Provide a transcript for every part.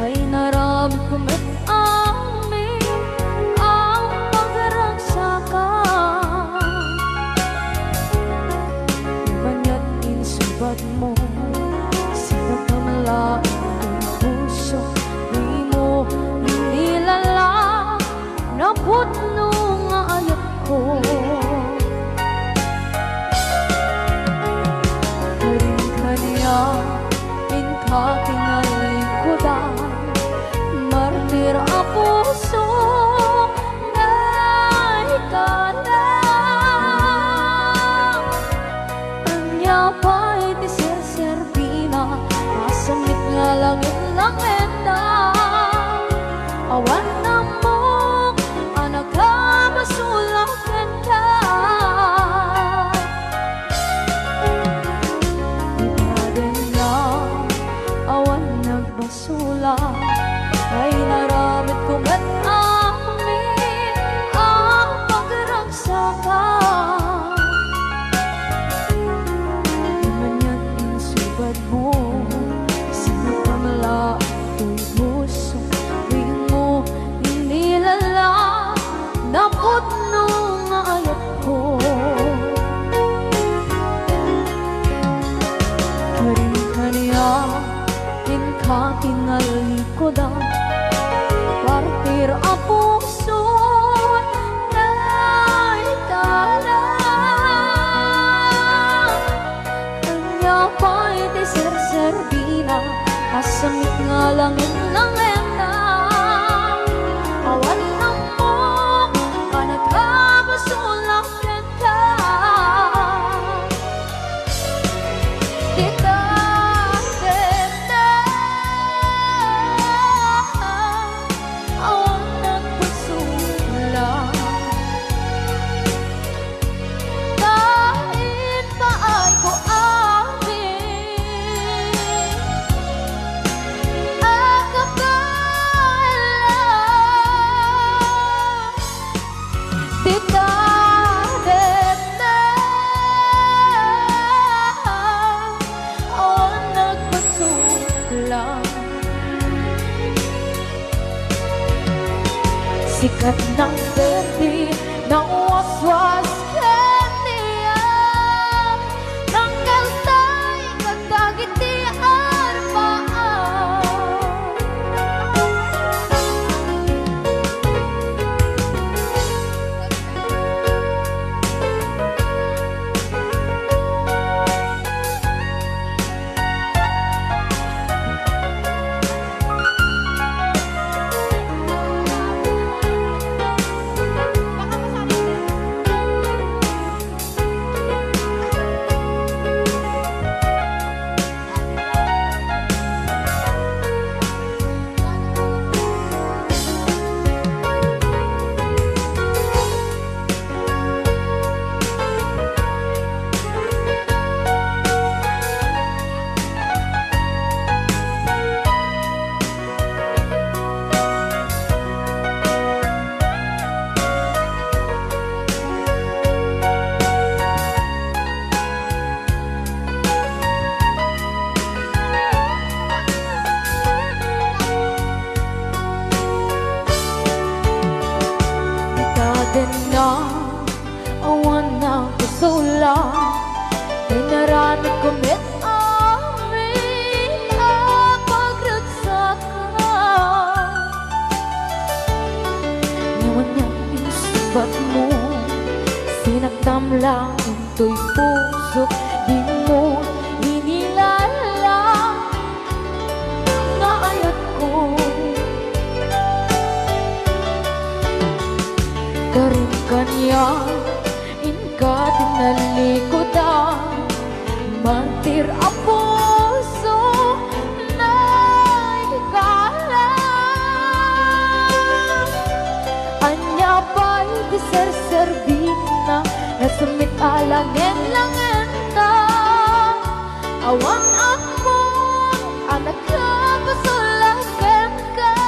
ay narami kumit amin ang pagragsakan. Banya't insubad mo sinagkamala ang puso, di mo inilala na putno nga ayat ko. Kakinalikudan, martir ang puso na ikalang. Anya pa'y tiserserpina, masamit nga langit-langit na. Awan na mo, anak ka, masulakan ka. Basula ay naramit kong at amin ang pagragsakan. Manya't insubad mo sinagkamala ito'y puso, di mo inilala na putno nga ayat ko. Karin-kaniya kakinalikudan, partir ang puso na ikalang. Kanya pa'y tiserserbina, asamit nga langit-langit na. Awan na mo, kanagkabasulakan ka. Sikat ng berde ng waswas kaniya, ng kalsay kagdagitian paan. Na awan na kusula, ay naramit kumit amin ang pagragsakan. Ngayon niyang insubat mo, sinagtam lang ito'y puso, di mo inilala na ayat ko. Karin kanya inka tinalikudan, mantir ang puso na ikalang. Anya pa'y tiserserbina, nasumit alangin-langin na. Awan ako, anak ka, pasulakan ka.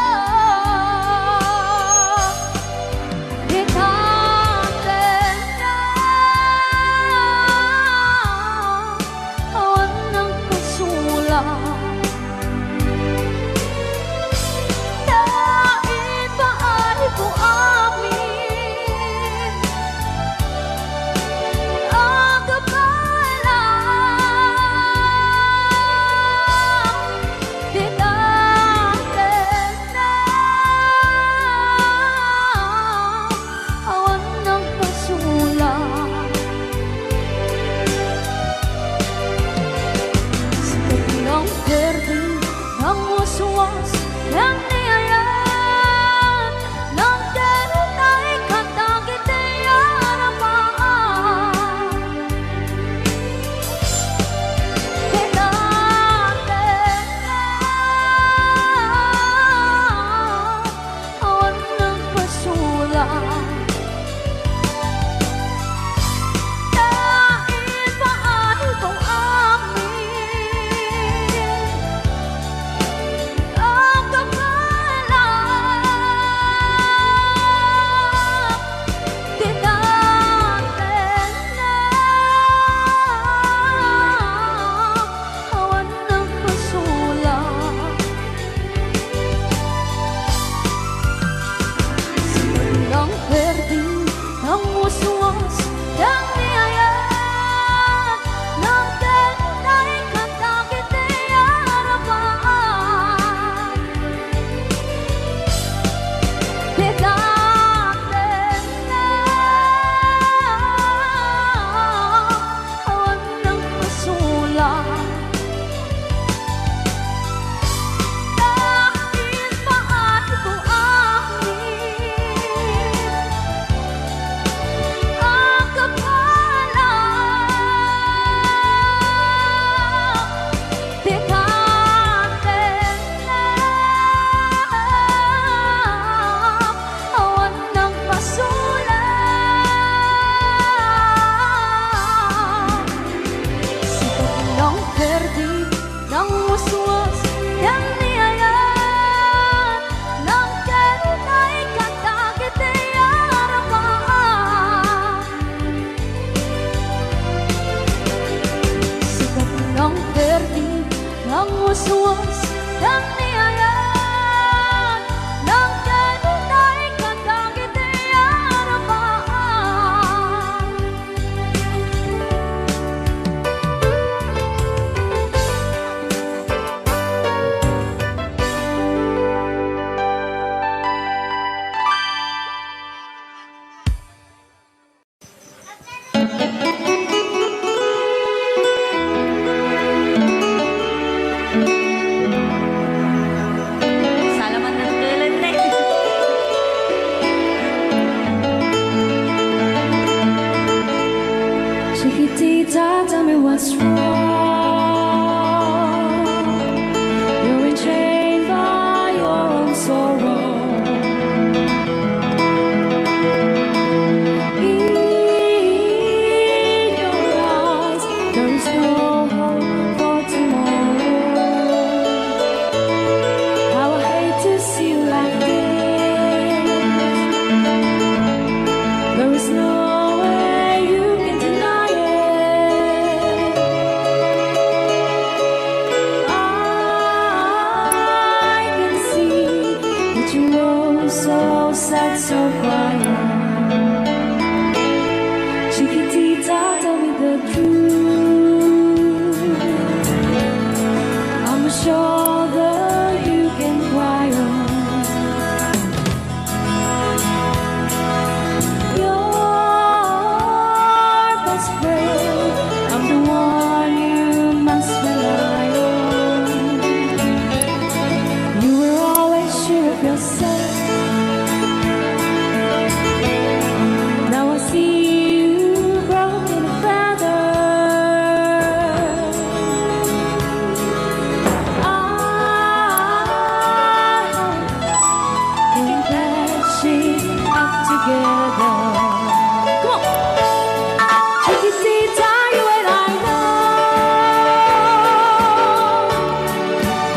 uswas yang niayan Nang terutay kata kita yarapaan Kita awan ng pasulang Dahil paano kung amin Ang kapalang Tinatin na awan ng pasulang Silang perdi ng uswas yang niayan Nang terutay kata kita yarapaan Tinatin na awan ng pasulang Dahil paano kung amin Ang kapalang Tinatin na awan ng pasulang Sikat ng perdi ng uswas yang niayan Nang terutay kata kita yarapaan Sikat ng perdi ng uswas yang niayan Nang terutay kata kita yarapaan Salamat na tulan na Chiquitita, tell me what's wrong. You're enchained by your own sorrow. In your eyes, there is no hope for tomorrow. How I hate to see you like this. There is no way you can deny it. I can see that you're so sad, so quiet. Chiquitita, tell me the truth. I'm a shoulder you can cry on. Your best friend, I'm the one you must rely on. You were always sure of yourself. Now I see you broken feather. I think that she's up together. Come on, Chiquitita, you and I know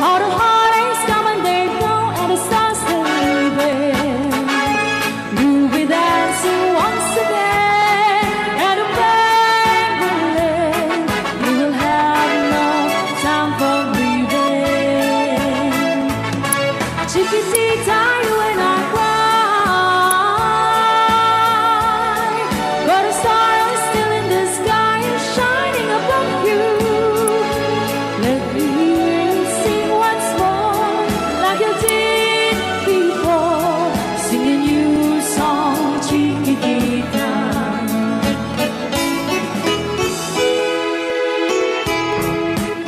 all the heartaches come and they go, and the stars still leaving. You'll be dancing once again, and the pain will end. You will have no time for grieving. Chiquitita, you and I cry, but a star is still in the sky and shining above you. Let me hear you sing once more, like you did before, singing you a song, Chiquitita.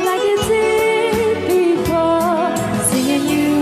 Like you did before, singing you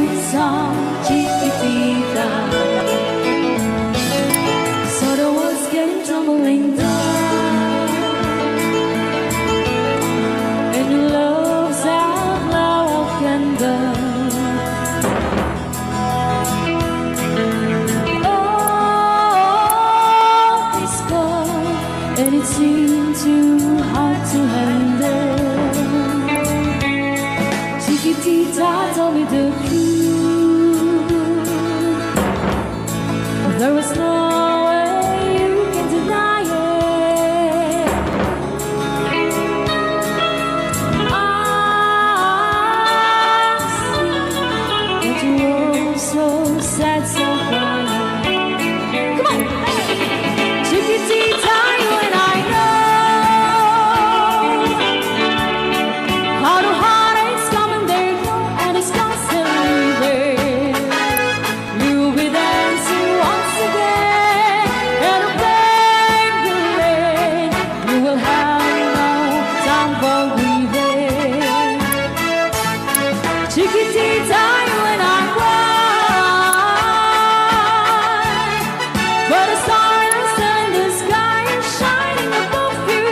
so sad, so crying. Come on! Chiquitita, you and I know how the heartaches come and they go, and it's constantly there. You'll be dancing once again, and a pain will end. You will have no time for grieving. Chiquitita, you and I cry, but the stars are still in the sky and shining above you.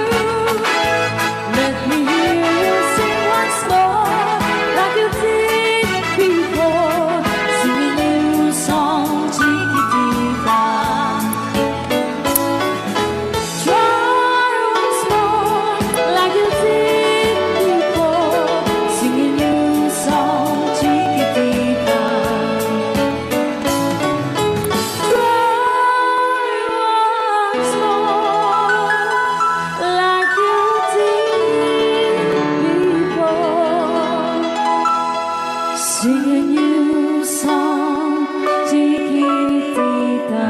Let me hear you sing once more, like you did before. Sing a new song, Chiquitita. Try once more, like you did before. Sing a new song, Chiquitita. Try once more, like you did before. Sing a new song, Chiquitita.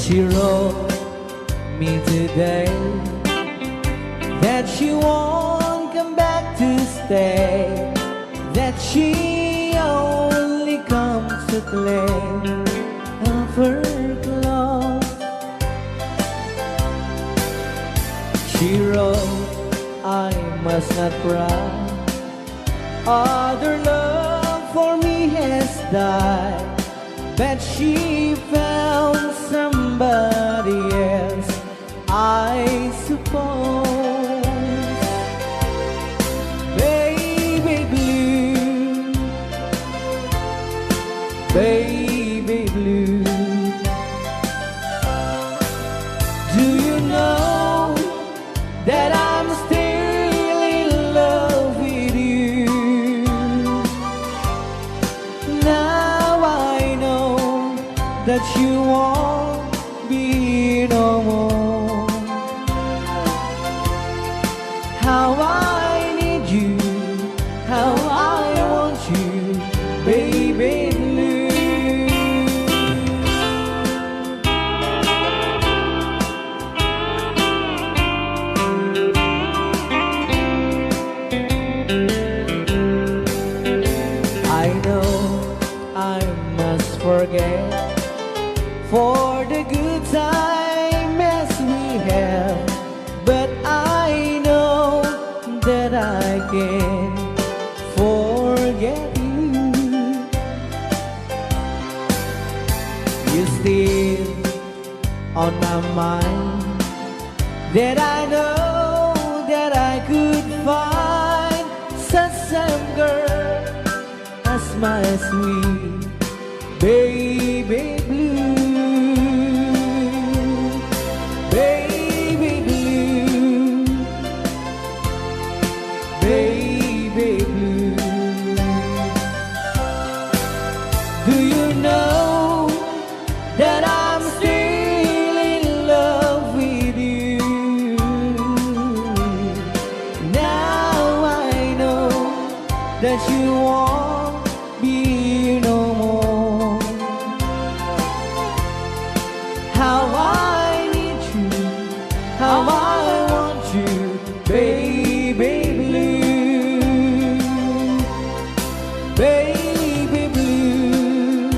She wrote me today that she won't come back to stay, that she only comes to claim of her clothes. She wrote, I must not cry, other love for me has died, but she found somebody else, I suppose. Baby blue, baby blue, do you know that I'm still in love with you? Now I know that you won't be no more. How I need you, how I want you, baby blue. I know I must forget for the good time as we have, but I know that I can forget you. You're still on my mind, that I know that I could find such a girl as my sweet baby blue. Baby blue, baby blue, do you know that I'm still in love with you? Now I know that you won't be no more. How I need you, how I want you, baby blue, baby blue,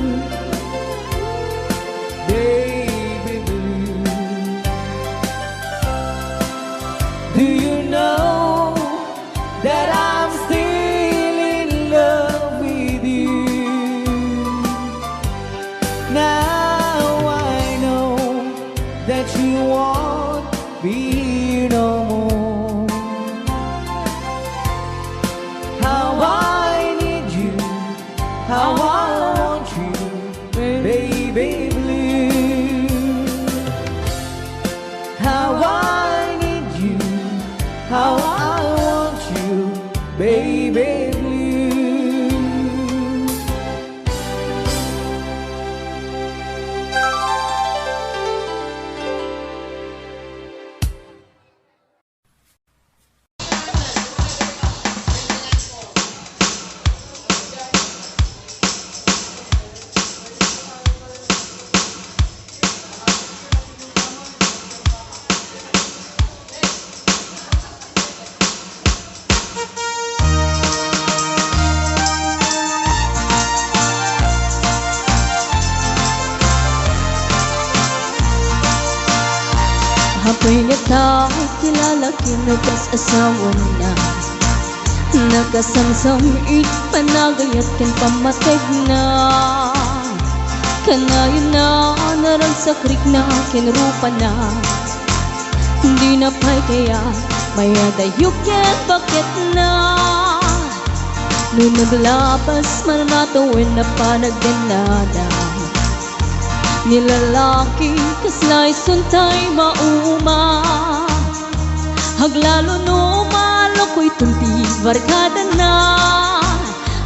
Apoy niya tao, kilala kinugas asawa na. Nagasamsam panagayat ken pamateg na. Kanayon na narang sa krik na kinrupa na. Hindi na pa'y kaya mayadayok ken bakit na. Nung naglabas mananatawin na panagdanada. Nilalaki kaslay suntay mauma. Haglalo no maloko'y tunti barkada na.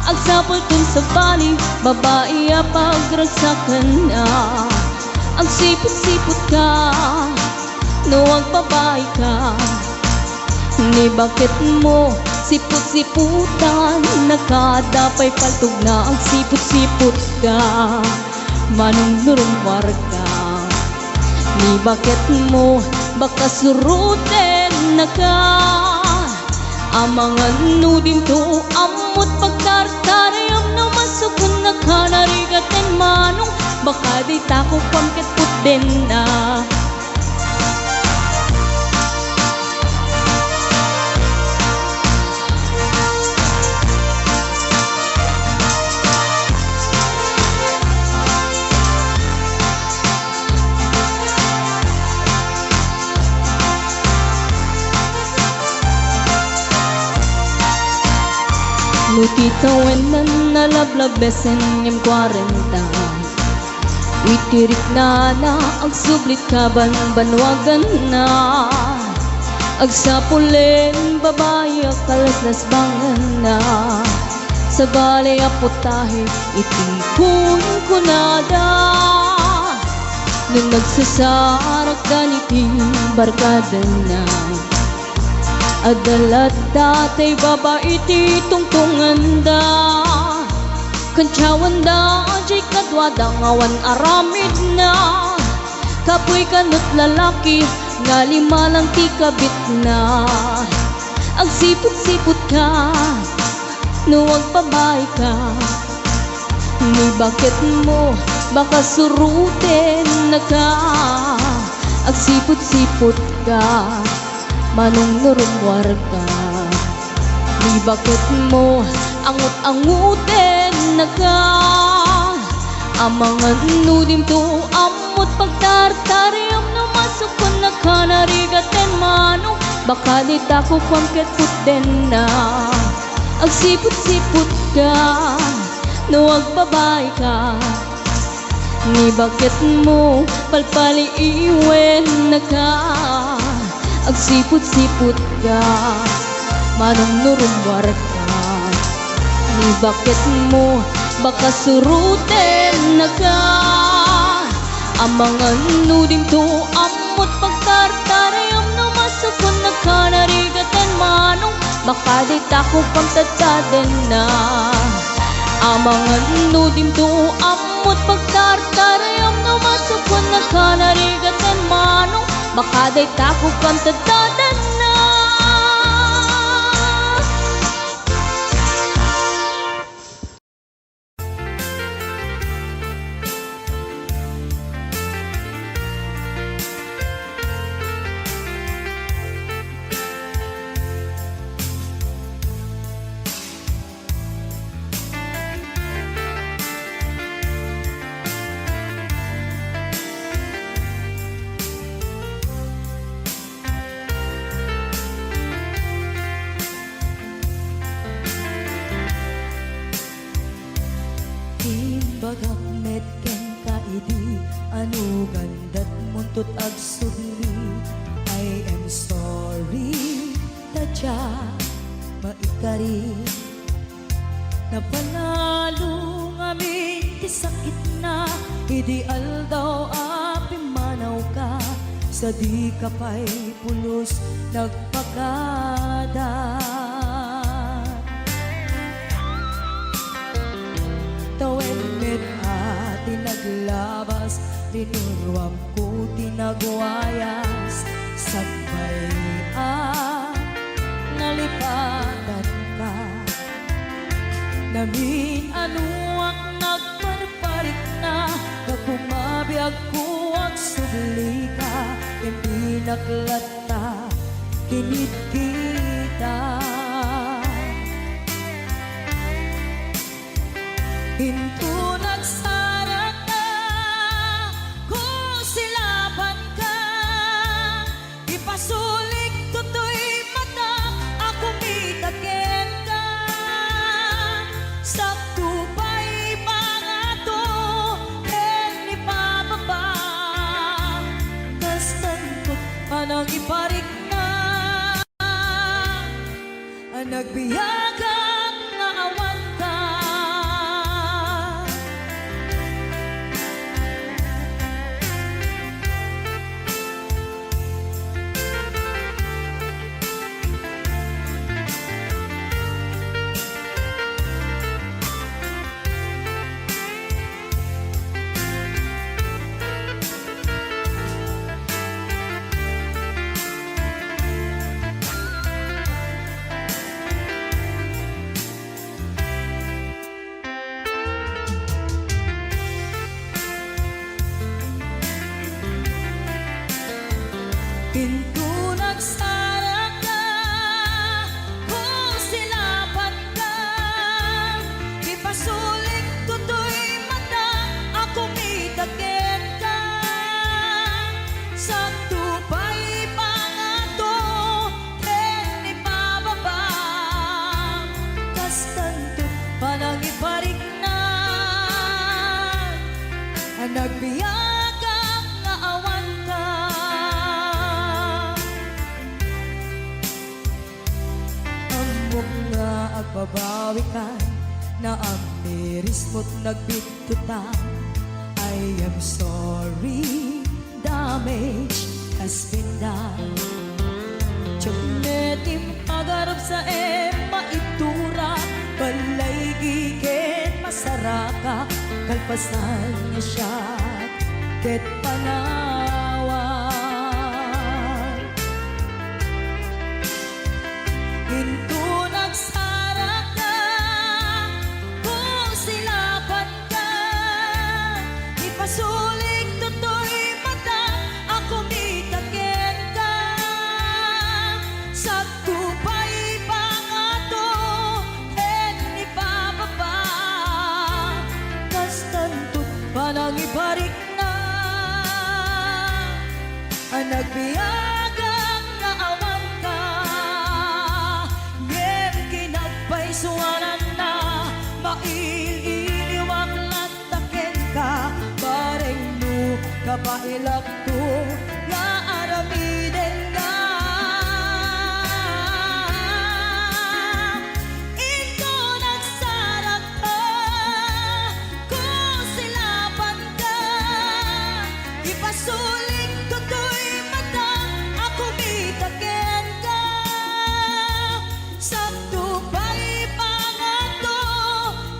Agsapol kun sa bali babae pagragsakan na. Ang sipot-sipot ka no ang babae ka. Ni bakit mo sipot-siputan nakadapay paltog na. Ang sipot-sipot ka manong nurumwar ka. Ni bakit mo baka surutin na ka. Amangan nudim to amot pagtartarayam na masukun na ka. Narigatin manong baka di tako pangkit putin na. Lutitawen na nalablab besen yung 40. Witirik na ang sublit kaban banwagan na. Agsapulin babae kalaslas bangan na. Sa balay aputahe itikun kunada. Nung nagsasarak ganiting barkada na. Adalat datay babae ti tungtungan da. Kantsawan da jay kadwada ngawan aramid na. Kapoy kanot lalaki nga lima lang ti kabit na. Ang sipot-sipot ka no ang babae ka. Ni bakit mo baka surutin na ka. Ang sipot-sipot ka manong nurumwar ka. Ni bakit mo angut-angutin na ka. Amangan nudim to amot pagtartarayam na masukon na ka. Narigatin manong baka di tako pangkit putin na. Ang sipot-sipot ka no ang babae ka. Ni bakit mo palpaliiwen na ka. Ang sipot-sipot ka manong nurumwar ka. Ni bakit mo baka surutin na ka. Amangan nudim to amot pagtartarayam na masukon na ka. Narigatin manong baka di tako pangtadsaden na. Amangan nudim to amot pagtartarayam na masukon na ka. Narigatin manong baka day tako pantadadan na. Bagak medken kaidi anu gandat muntut agsubli. I am sorry tadya maikari. Napanalo ngamin ti sakit na. Ideal daw api manaw ka. Sa di ka pa'y pulos nagpakada. Naglabas, tinuruam ko, tinagwayas. Sagbay nalipatan ka. Namin anuak nagparparit na. Nagpumabiyag ko ang subli ka. impinaklata kinit kita. Hinto nagsarag na kung silaban ka, ipasulik tutoy mata ako mitaken ka. Sakto pa'y pangato ken ni pababa, kastantot panang iparik na ang nagbiyagang nga awan ka. Pinto nagsarag na kung silaban ka, ipasulik tutoy mata ako mitaken ka. Sakto pa'y pangato ken ipababa, kastantot panang iparik na ang nagbiyagang nga awan ka. Ambok nga agbabawi ka na ang miris mo't nagbitutan. I am sorry, damage has been done. Tiyagnetim pagarap sa maitura, balay giket masaraka, kalpasan niya siya ket panawan. Hinto nagsarag na kung silaban ka, ipasulik tutoy mata ako mitaken ka. Sakto pa'y pangato ken ipababa, kastantot panang iparik na ang nagbiyagang nga awan ka. Ngem kinagpaisuanan na maililiwag lantaken ka, bareng no kapailak to nga aramiden ka. Ito nagsarag ka kung silaban ka, ipasulik tutoy mata ako mitaken ka. Sakto pa'y pangato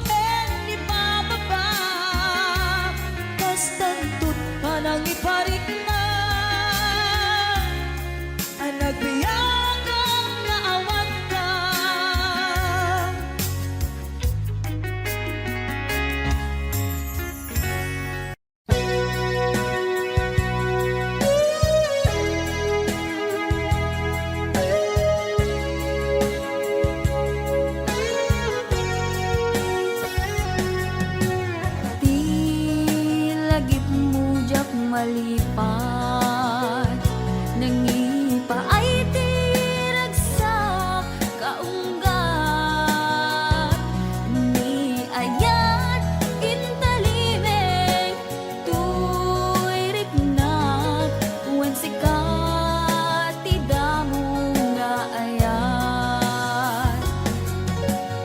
ken ipababa, kastantot panang iparik na ang nagbiyagang nga awan ka. Di lagip mo jak malipat, nangipa ay tiragsak kaunggat, ni ayat intalimeng tuy riknat, wen sikat tidamo nga ayat.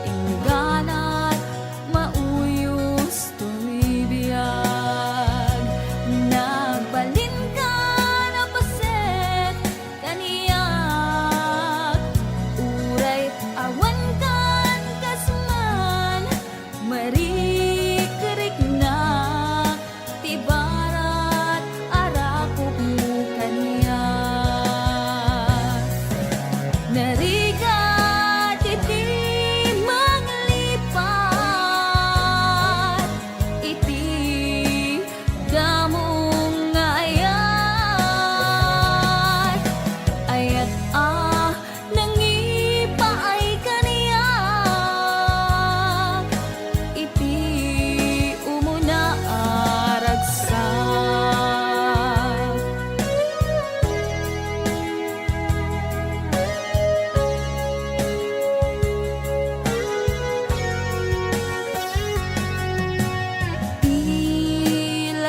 Ingganat mauyos tuy biyag, nagbalin ka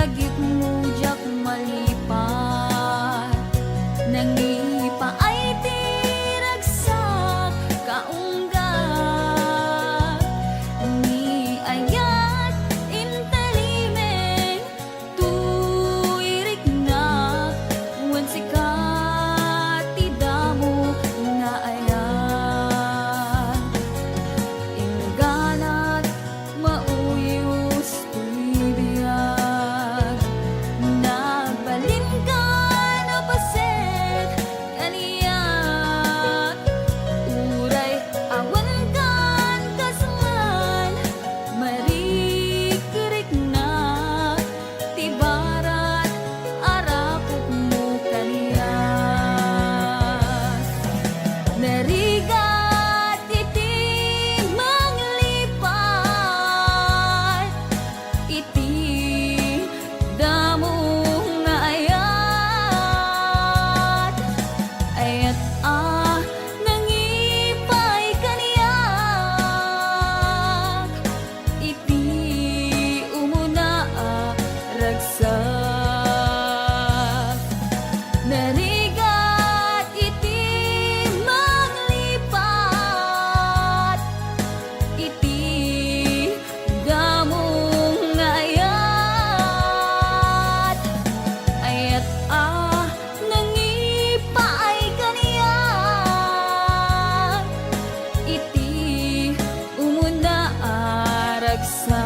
Dagit mo jak malipat, nangipa ay tiragsak kaunggat, ni ayat intalimeng tuirik na wan sikat tidamo nga ayan ingganat mauyos tuibiyag nagbalin ka na pasek kaniyat uray awan kan kasman marikirik na tibarat arakot mo kaniyat narigat iti manglipat iti damo nga ayat ayat nangipay kaniyak iti umuna ragsak narigat iti manglipat iti damong nga ayat ayat nangipaay kaniyak iti umuna ragsak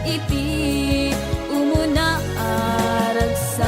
iti umuna ragsak.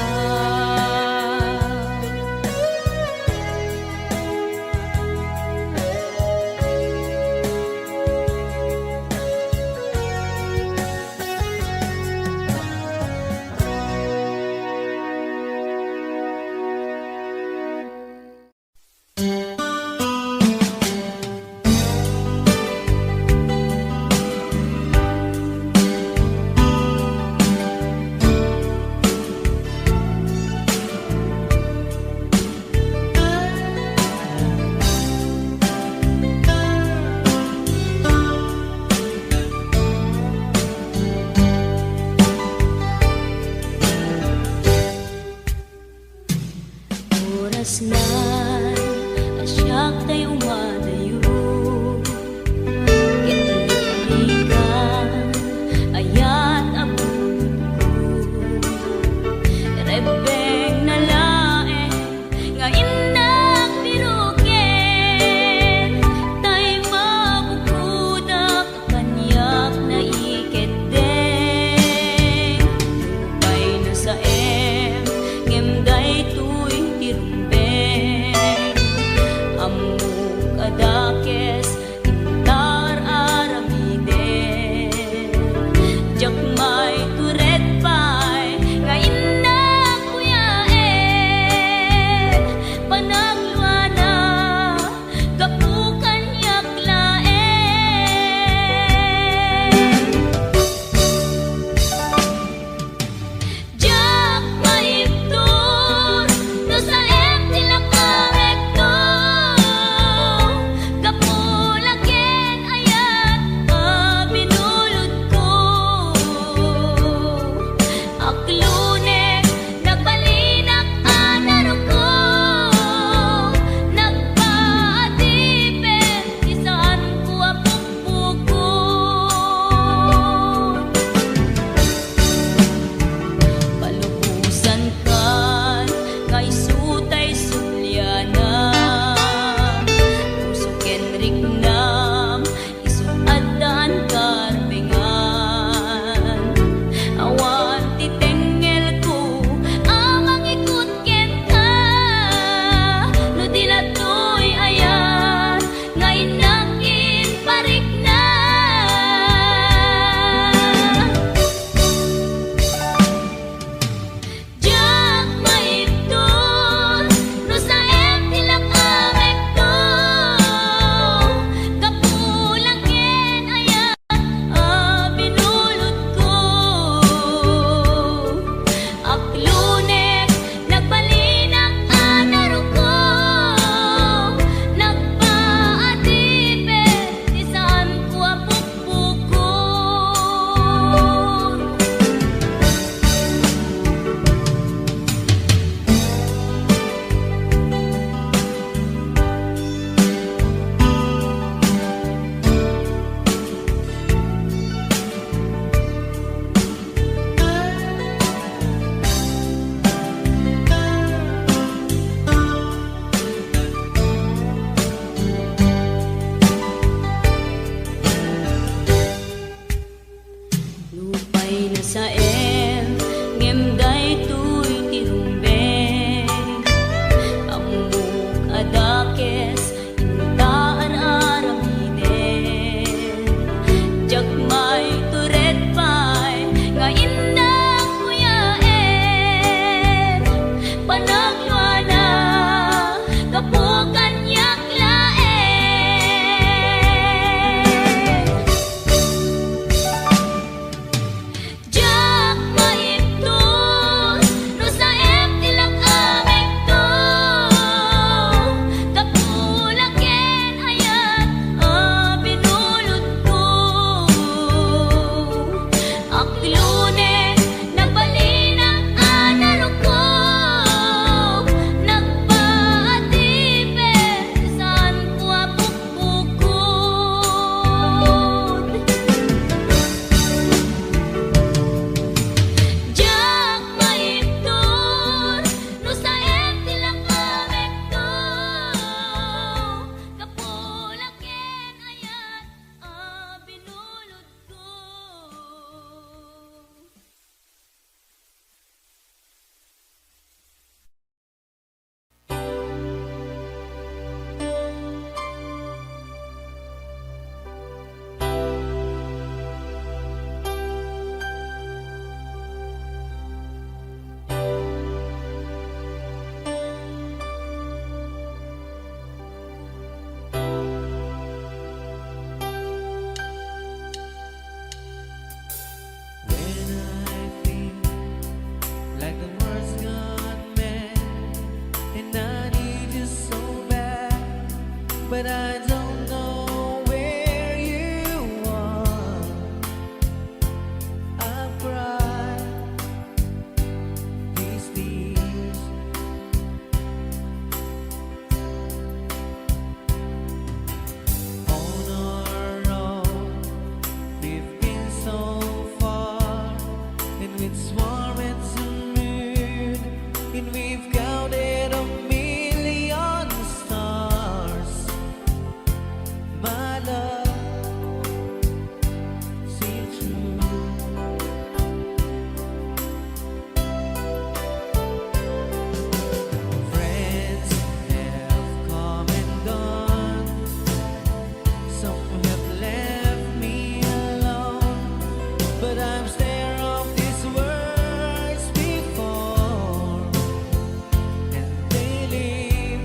Oras na asyak tayo umadayo italikan ayat abot ko rebeng na lae nga inak piruken tay mabukudak kanyak na iketeng lupay na sa ngemday tuy tirumbeng amok Israel ngem daytoy tirumbeng amok adakes intaan aramiden jagmay turet pay nga indang kuyaen panagwana kapukan yak laen jak maipton no sa tilang amig to kapulaken ayat binulot ko aklune nagbalinang anaro ko nagpaatipen saan ko apukpukod jak maipton no sa tilang amig to kapulaken ayat binulot ko. When I feel like the world's gone mad and I need you so bad, but I don't know where you are. I've cried these tears on our own. We've been so far, and with warm and moon, and we've counted a million stars. My love, see true. Friends have come and gone. Some have left me alone, but I'm scared of these words before, and they leave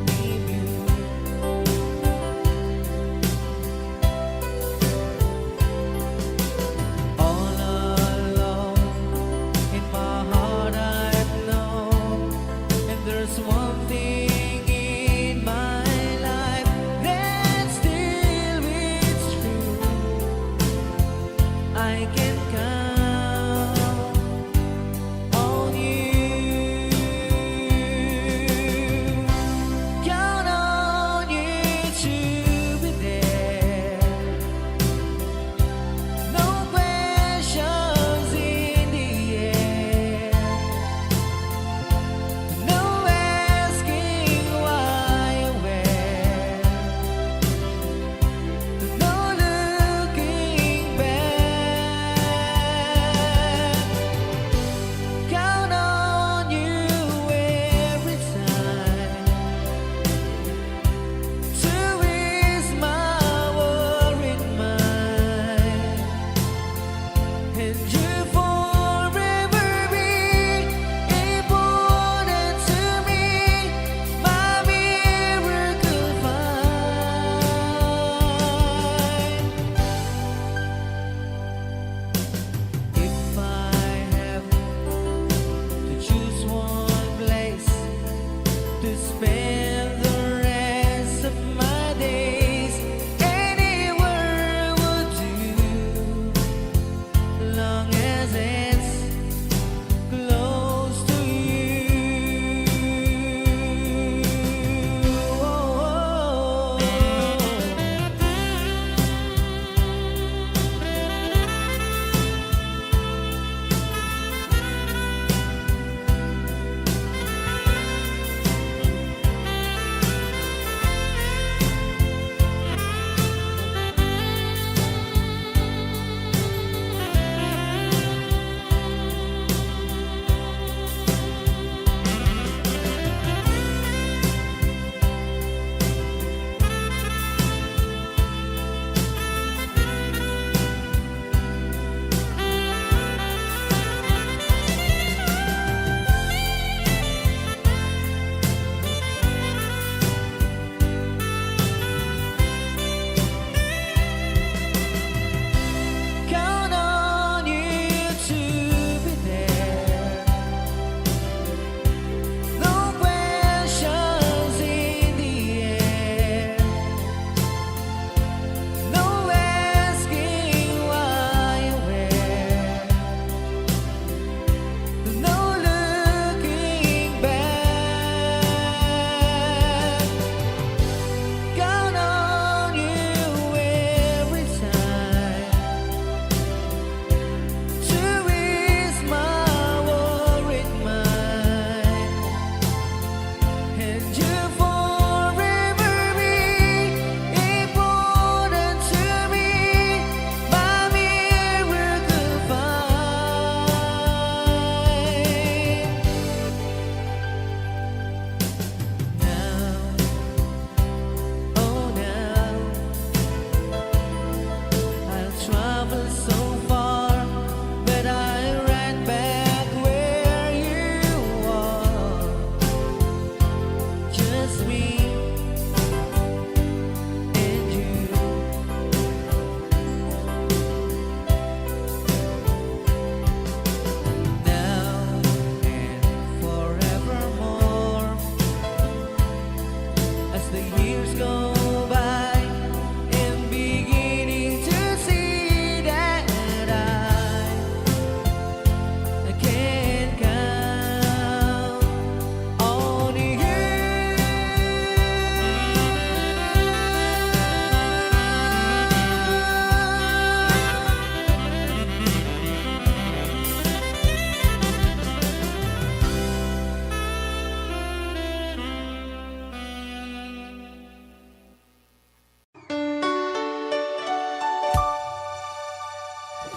me blue. All alone in my heart I've known, and there's one thing in my life that still is true. I can count on you. Count on you to be there. No questions in the air. No asking why or where. No looking back.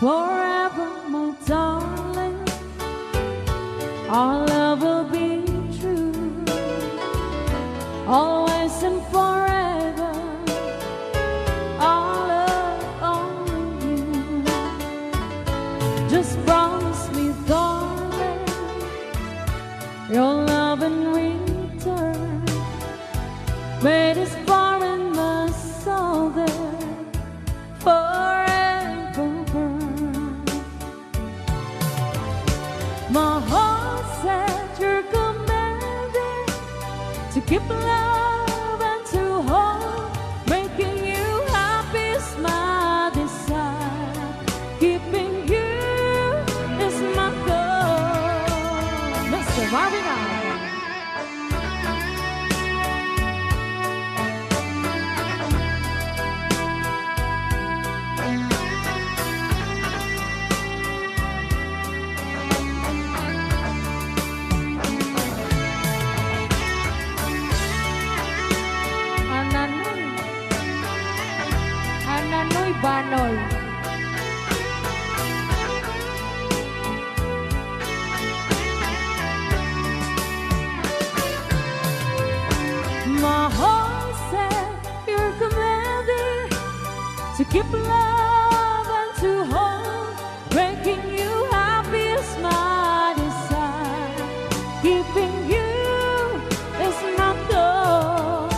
forever, my darling. Our love will be true, always and forever. Our love only you. Just promise me, darling, your love in return. Made us far in my soul there forever burn. My heart said you're commanded to keep love and to hold. Making you happy is my desire. Keeping you is my goal. Mr. Marvin Allen. Ananoy Banoy. My heart said you're commanded to keep love and to hold. Making you happy is my desire. Keeping you is my goal.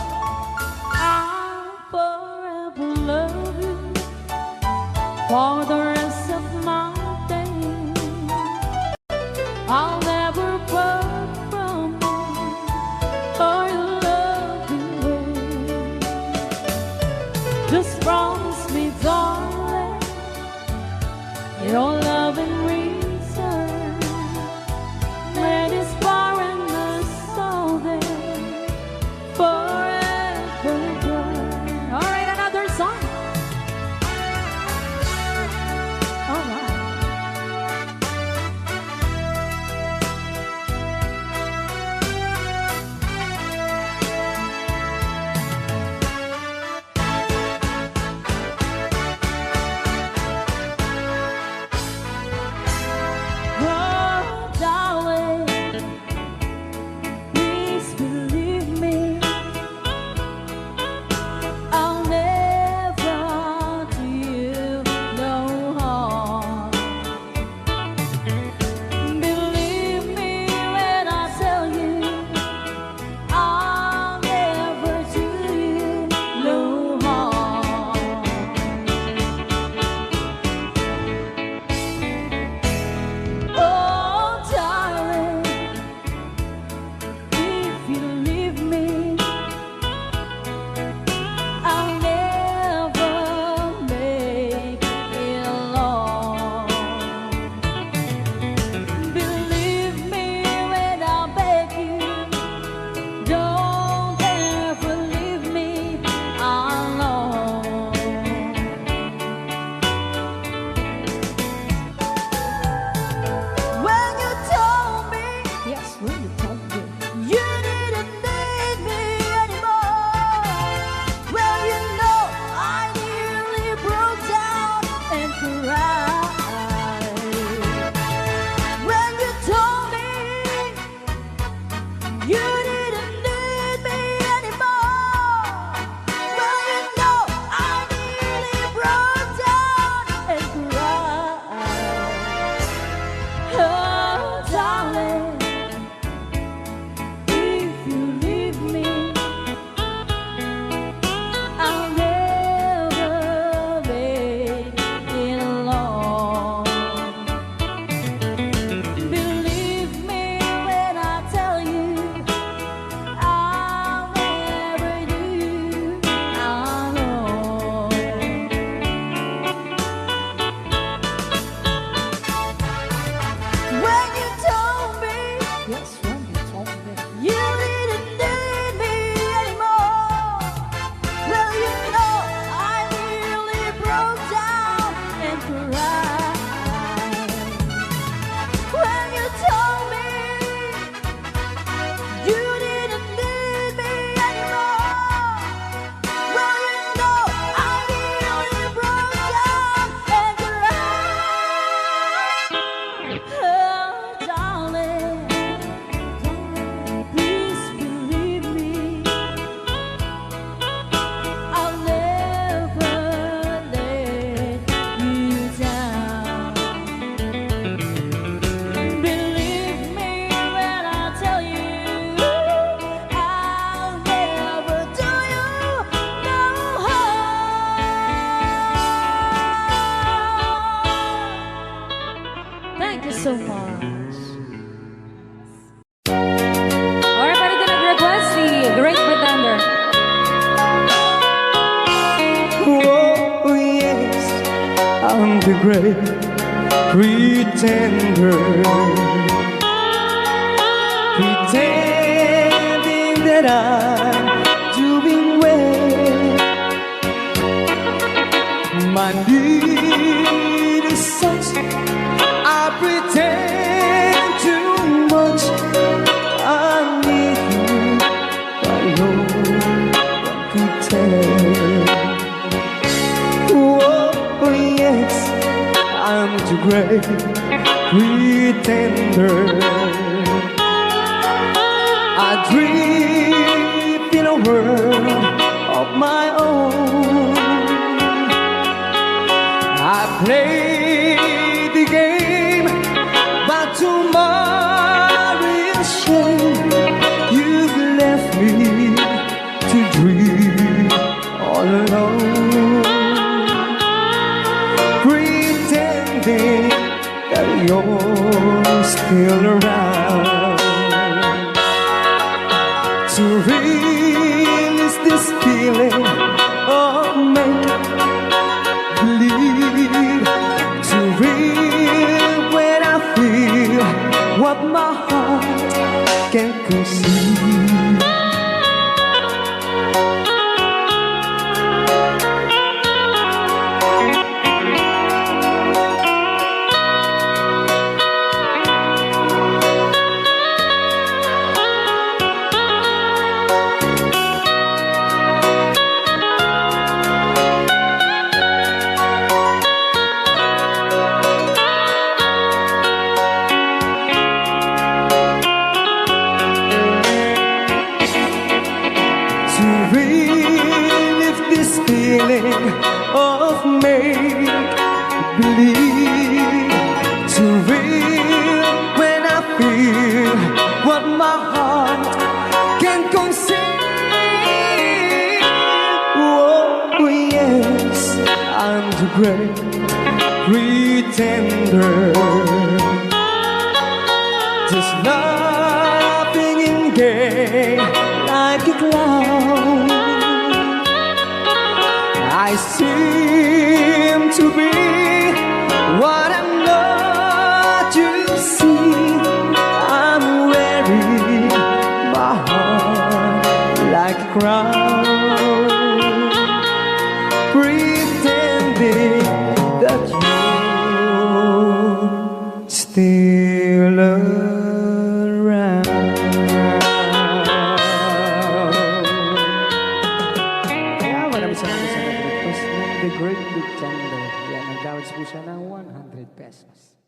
I'll forever love you for the rest of my days. I'll never part from you or your loving way. Just promise me, darling, your love in return. Made us far in the soul there forever burn. All right, another song. All right. Oh, darling, please believe me. I'll never do you no harm. Believe me when I tell you, I'll never do you no harm. Oh, darling, if you leave me, I'll never make it alone. Believe me when I beg you, don't ever leave me alone. When you told me, yes, when you told me, you didn't need me anymore. Well, you know, I nearly broke down and cried. When you told me you didn't need me anymore. Well, you know, I nearly broke down and cried. Oh, darling, if you leave me, I'll never make it alone. Believe me when I tell you, I'll never do you alone. When you told me, yes, when you told me, you didn't need me anymore. Well, you know, I nearly broke down and cried. When you told me you didn't need me anymore. Well, you know, I nearly broke down and cried. so much. Alright, para ito nag-request si Great Pretender. Oh, yes, I'm the great pretender. Pretending that I'm doing well. My need is such, I pretend too much. I need you, but no one could tell. Oh, yes, I'm the great pretender. I dream in a world of my own. I play the game, but tomorrow is shame. You've left me to dream all alone, pretending that you're still around. To release this feeling of make-believe, to real when I feel what my heart can conceive. To relive this feeling of make-believe, to real when I feel what my heart can conceive. Oh, yes, I'm the great pretender. Just laughing in gay like a clown. I seem to be what I'm not. You see, I'm wearing my heart like a crown, pretending that you're still around. Kaya maraming salamat sa nag-request ng The Great Pretender. Yan, nag-downloads po siya ng 100 pesos.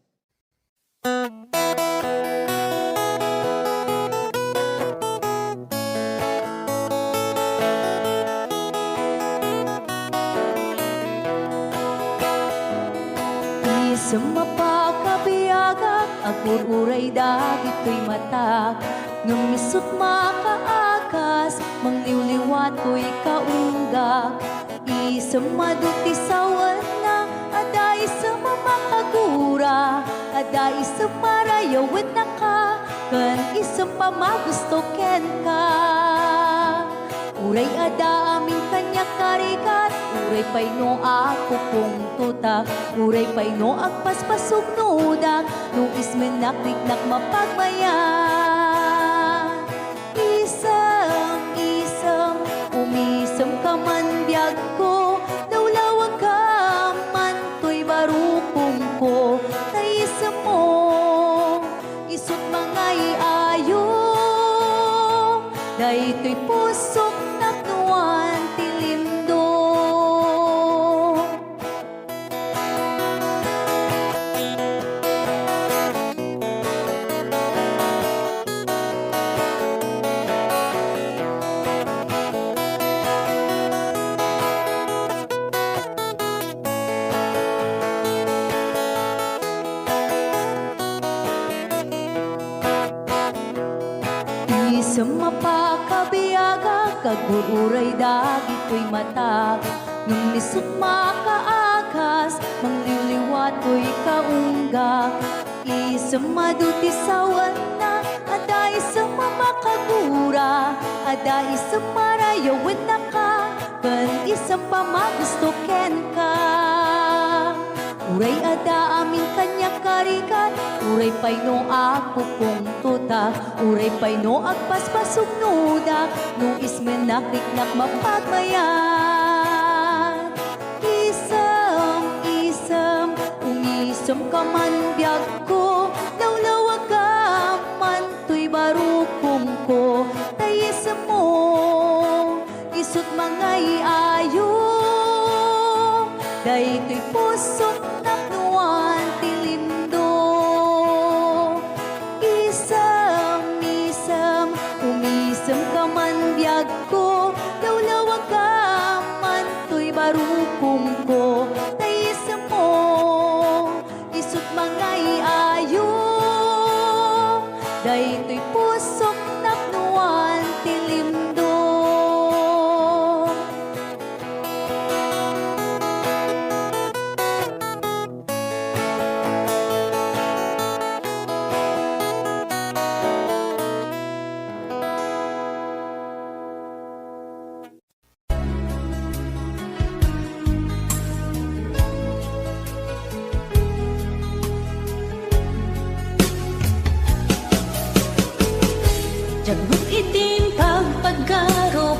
Sa mapakabiyagak, agur-uray dagit ko'y matak. Nung misut makaakas, mangliwliwat ko'y kaunggak. Isa maduti sawan na, ada isa mamakagura. Ada isa marayawit na ka, kan isa pa magusto ken ka. Uray ada aming kanya karikat, uray pa'y no ako kung tutak, uray pa'y no agpaspasog nudak, no ismenakliknak mapagmayan. Isam, umisam ka man biyag ko, naulawag ka man to'y barukong ko, naisam mo, isot mga iayo, dahi to'y pusok naknuan tilindo. Sa mapakabiyaga, kagururay dagit ko'y matak. Nung nisot makaakas, mangliliwat ko'y kaunggak. isang maduti sawan na ada isang mamakagura ada isang marayawan na ka kan isang pamagusto ken ka uray ada amin kanya karikat uray pay no ako kong tuta uray pay no agpaspasog nuda no ismen nakiknak mapagmayan isam ungisam ka man biyag ko lawlawag ka man tuy barukong ko tayisam mo isut mga iayo daytoy pusong napnuan tilindo isam umisam ka man biyag ko lawlawag ka man tuy barukong ko tayisam mo isut mga iayo daytoy pusong napnuan tilindo. Jagbut itim pagpaggarop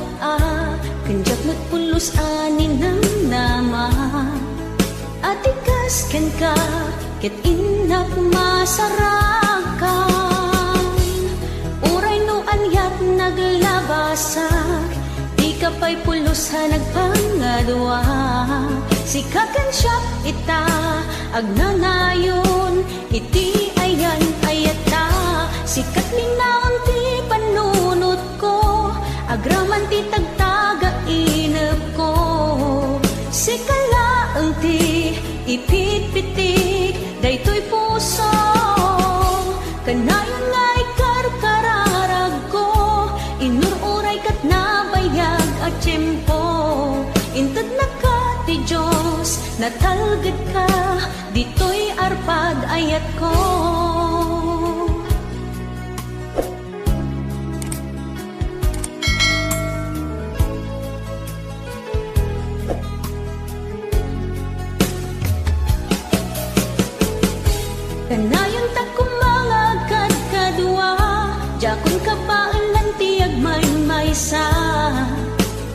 kanjak pulos anin ng nama atikas ken ka ket inak masarakan uray no anyat naglabasak di ka pa'y pulos ha nagpangadwa sikakan siya ita agnanayon iti ayan ayata sikat minaon ti panunot ko agraman ti tagtaga inep ko sikalaeng ti ipitpitik daytoy puso kanayon nga'y karkararag ko inururay kat nabayag at tiyempo inted na ka ti Diyos natalged ka ditoy arpad ayat ko. Kanayon ta kumangagad kadua jakon ka paalan ti agmaymaysa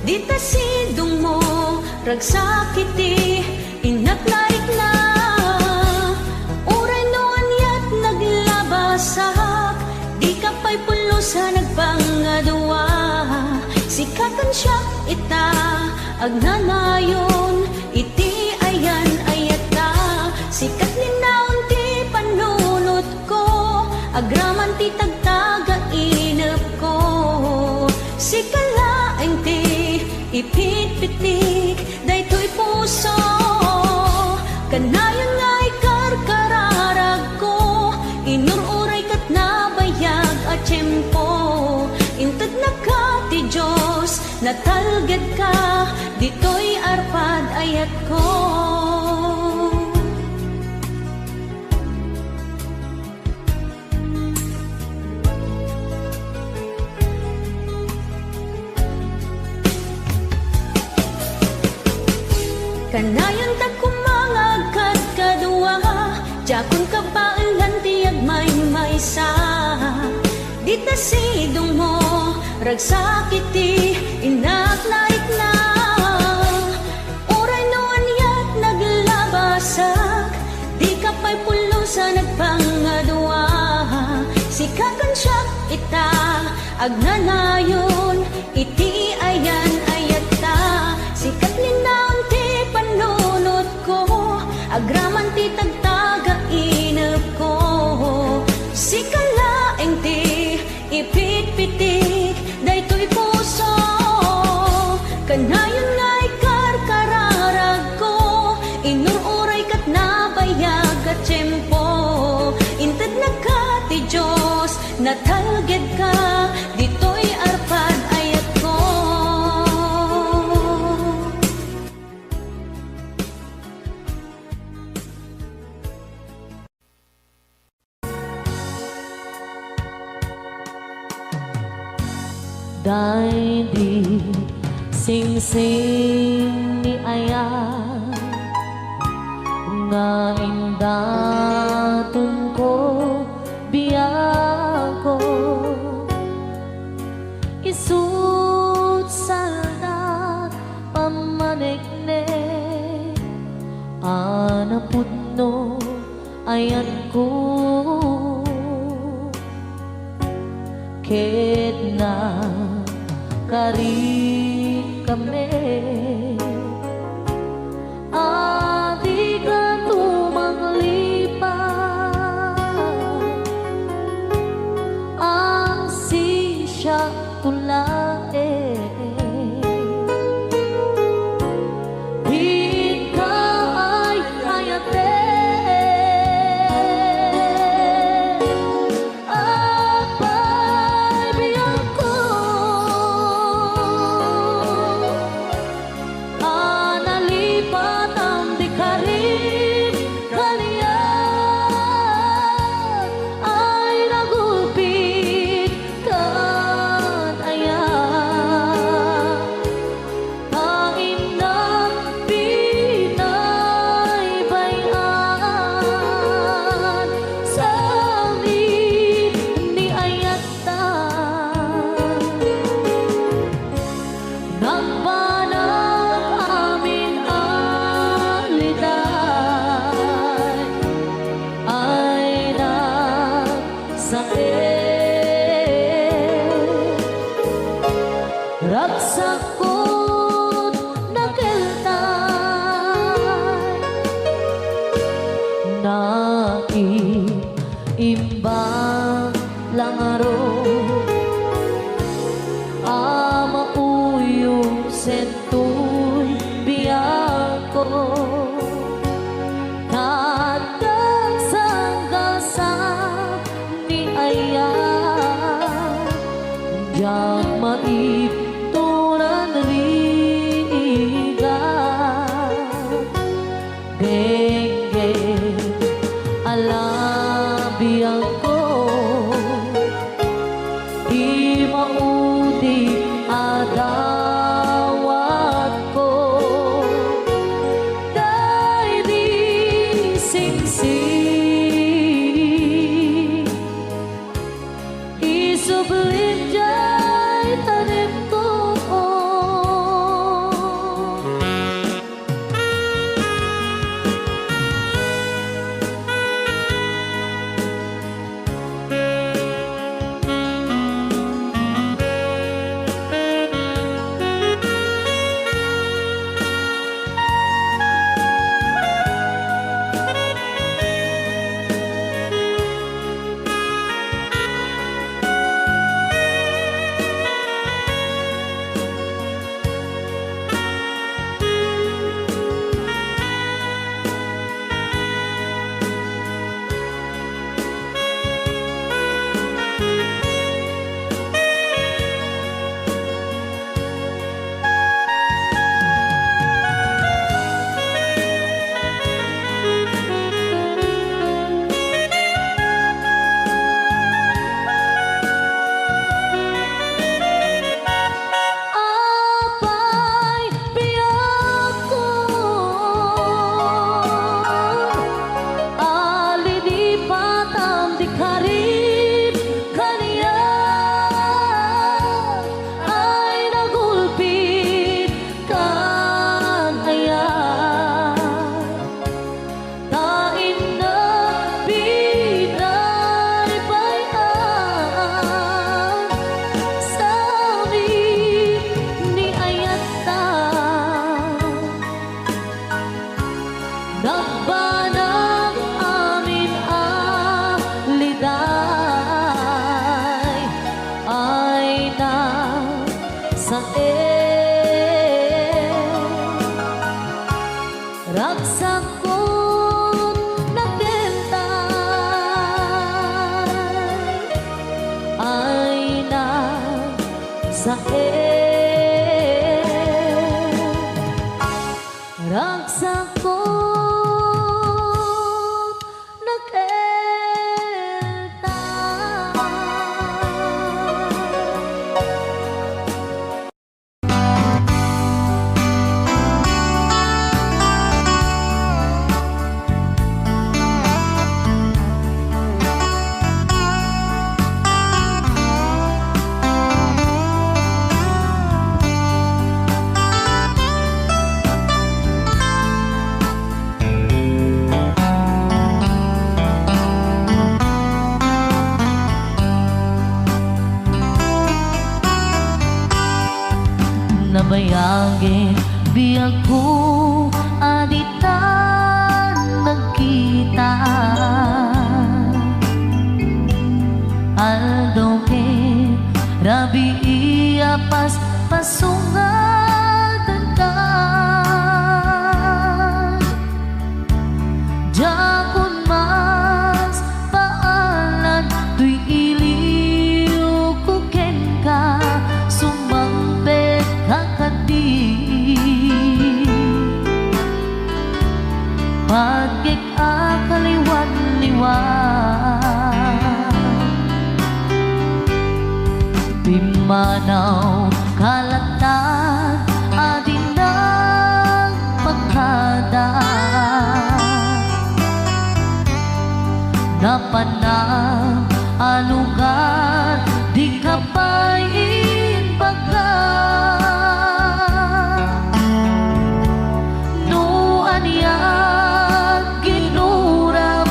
dita sidong mo ragsakiti inaknarik na uray no anyat naglabasak di ka pa'y pulos ha nagpangadwa sikakan siya ita agnanayon iti ayan ayata sikat ninaon ti panunot ko agraman ti tagtaga inep ko sikalaeng ti ipitpitik daytoy puso kanayon nga'y karkararag ko inururay kat nabayag at tiyempo inted na ka ti Diyos natalged ka ditoy arpad ayat ko. Kanayon ta kumangagad kadua jakon ka paalan ti agmaymaysa dita sidong mo ragsakiti inaknarik na uray no anyat naglabasak di ka pa'y pulos ha nagpangadwa sikakan siya ita agnanayon iti ayan ayata sikat ninaon ti panunot ko agraman ti tagtaga inep ko sikalaeng ti ipitpitik daytoy puso kanayon nga'y karkararag ko inururay kat nabayag at tiyempo inted na ka ti Diyos natalged ka ditoy arpad ayat ko. Daigdig sing-sing ni Aya nga indatun ko biyago isut salda pamaniknek anaputno ayan ko ket na kari kami adi ka tumanglipat ang sisya tulae di ka ay hayate apay biyang ko analipat ang di karin kaliyan ay nagulpit kan ayan kain ng pinaybayan sa amin ni ayatan nagbanang amin aliday ay nagsakit ragsakot nakeltay naiimbang langaro ama uyong sentoy biyako tatag sanggasa ni Aya yang maipturan riga denge alabiyang ko di maudi adawat ko dahil di singsing isublim jay tanim ko apay biyako alilipat ang di karin kaniyan ay nagulpit kan ayan kain na pinaybayan sa amin ni ayatan nagbanang amin aliday ay nagsakit ragsakot nakeltay ay nagsakit ragsakot nakeltay ako aditan nagkita Aldo ke rabi iya pas pasungatan ka Jakun mas paalan tuy iliw kuken ka sumampet kakadi pagkik akaliwan-liwan Pimanaw kalatag adin ng pagkada Napanang alugar di kapain baga Nuan yan ginuram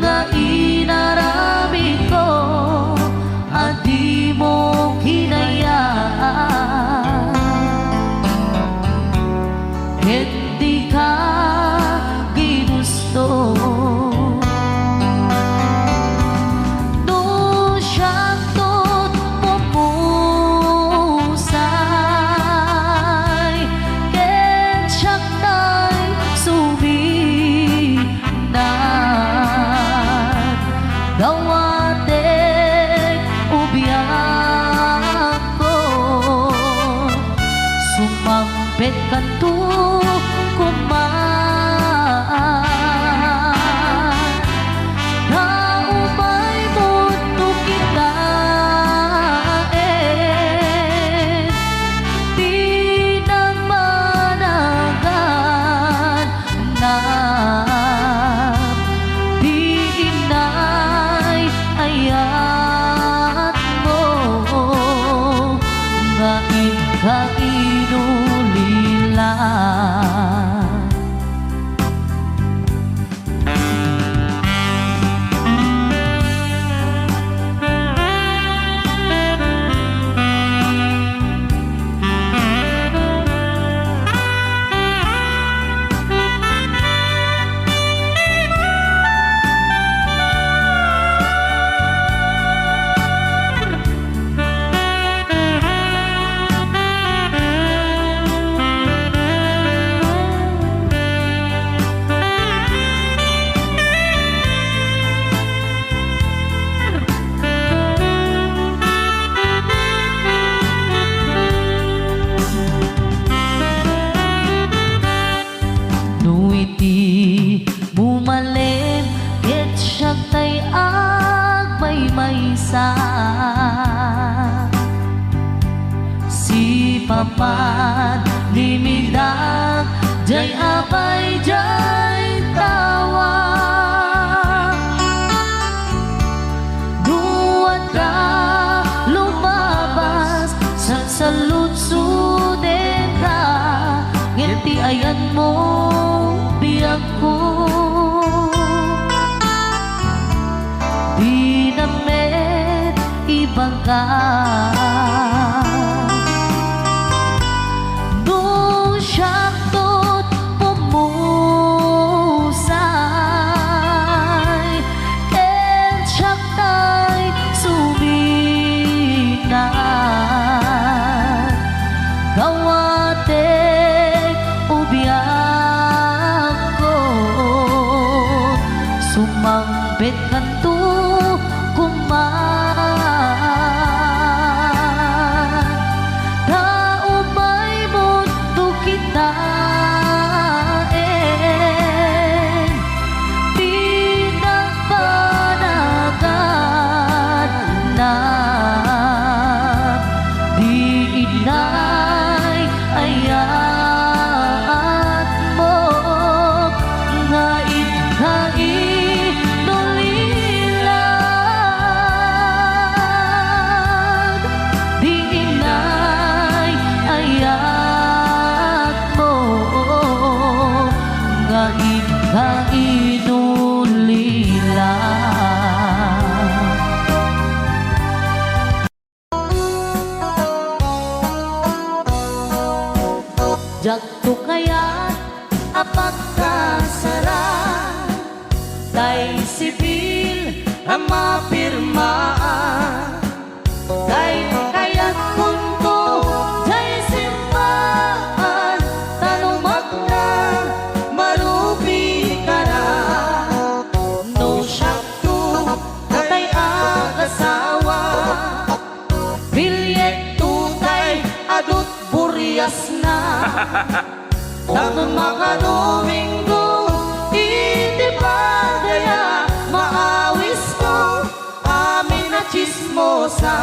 nga inarami ko Adi mo hinayaan Hindi ka ginusto Gawatek ubiyak ko Sumampet ka to kumaan Naumay mundo kita Di na managan na ayat mo nga ikainulila Nuiti bumalin ket siya tay agmay-maysa Si papat limidak jay apay jay tawa Duwan ka lumabas sa saludsuden ka Ngiti ayan mo biyak ko Di namet ibang ka Nung siyang tot pumusay And siyang tay suminan Gawatek ubiyak ko Sumampet kan to kumaan Naumay mundo kita Di na panagan na Di inay ayat mo nga ikainulilad Di inay ayat mo nga ikainulilad Jagto kaya apagkasara tay sibil ang mapirmaan tay kayat kunto tay simbahan talumak na marubi ka na no syakto tay agasawa bilyet tutay adut buryas na tanong makadominggo iti padaya maawis ko amin na chismosa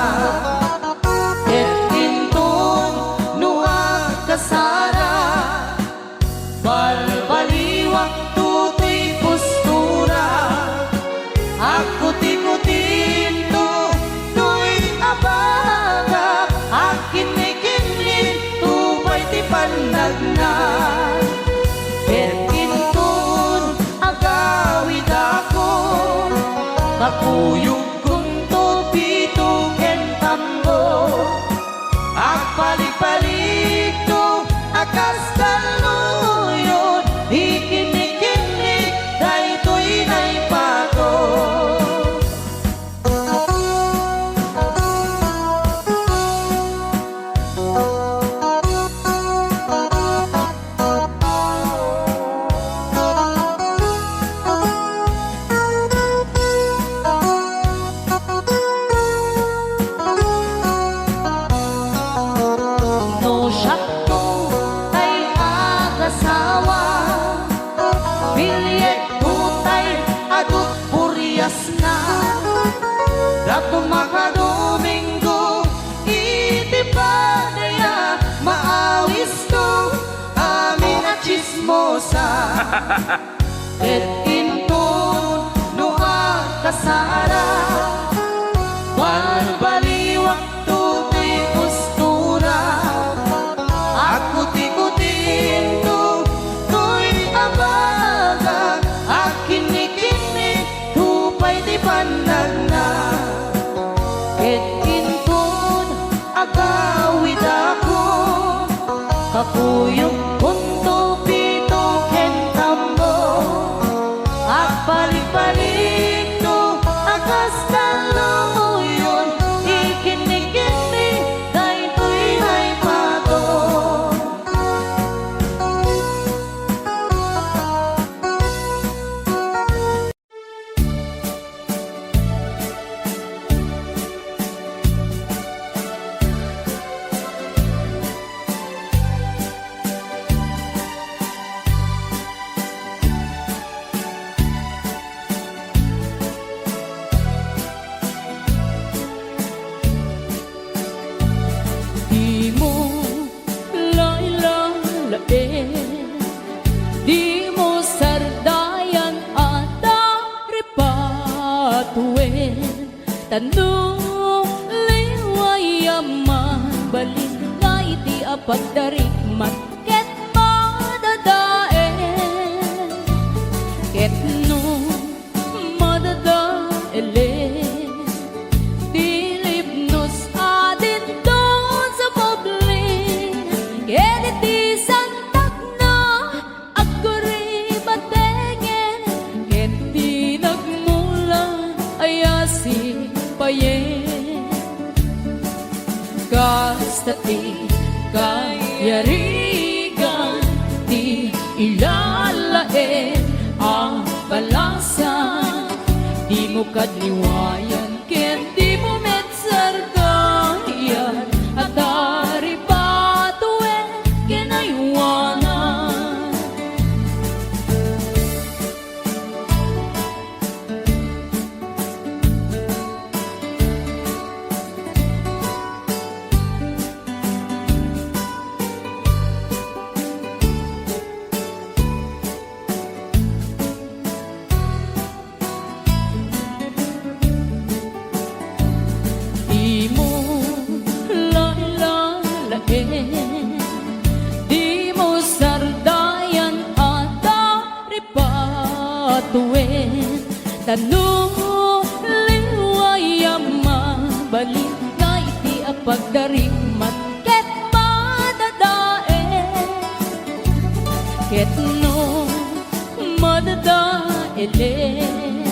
et intun nuag kasara balbaliwak tutoy postura ako tikutin to tuy abagap akin ni kinlin tupay ti pandagna et intun agawid ako kakuyog kong tupito ken tambo agpalik-palik to akas kaluyon ikinikinig daytoy naipato no syakto tay agasawa bilyet tutay adut buryas na dato makadominggo iti padaya maawis to amin na chismosa et intun nuag kasara balbaliwak tutoy postura ako tikutin to tuy abaga akin ni kini tupay di pandagna et intun agawid ako kakuyog kunto pito ken tambo agpalik-palik to akas kaluyon ikinikini daytoy naipato Di mo lailalain, di mo sardayan at daripatuin. Tanong liwayaman, balik na iti apagdarikmat, ket madadaen. Ket no madadaelen, dilipnos adin doon sa pobling. Ket iti santak na agkuri batengen, ket di nagmula ayasi payen. Kasta ti kayarigan, ti ilalaen ang balasan. Di mo kadliwayan, ken di mo metsargayan, at daripatuen kinaywanan. Di mo lailalain, di mo sardayan at daripatuen. Tanong liwayaman, balik na iti apagdarikmat, ket madadaen. Ket no da elen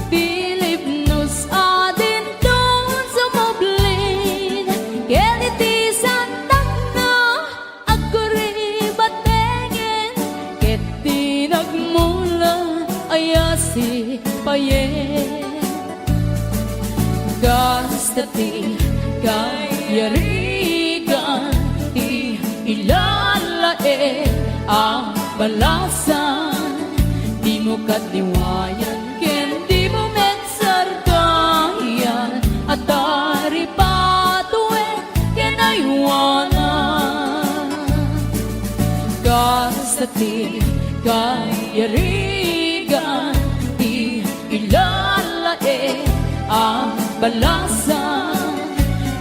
Philip nos adin don sa moblin Keliti santak na aguri batengen Keti nagmula ayasi payen Gastati kayarigan Ti ilalae ang balasan Di mo katliwayan ken di mo metsardayan At dari patuen ken aywanan Gastati kayarigan Ti ilalae ang balasan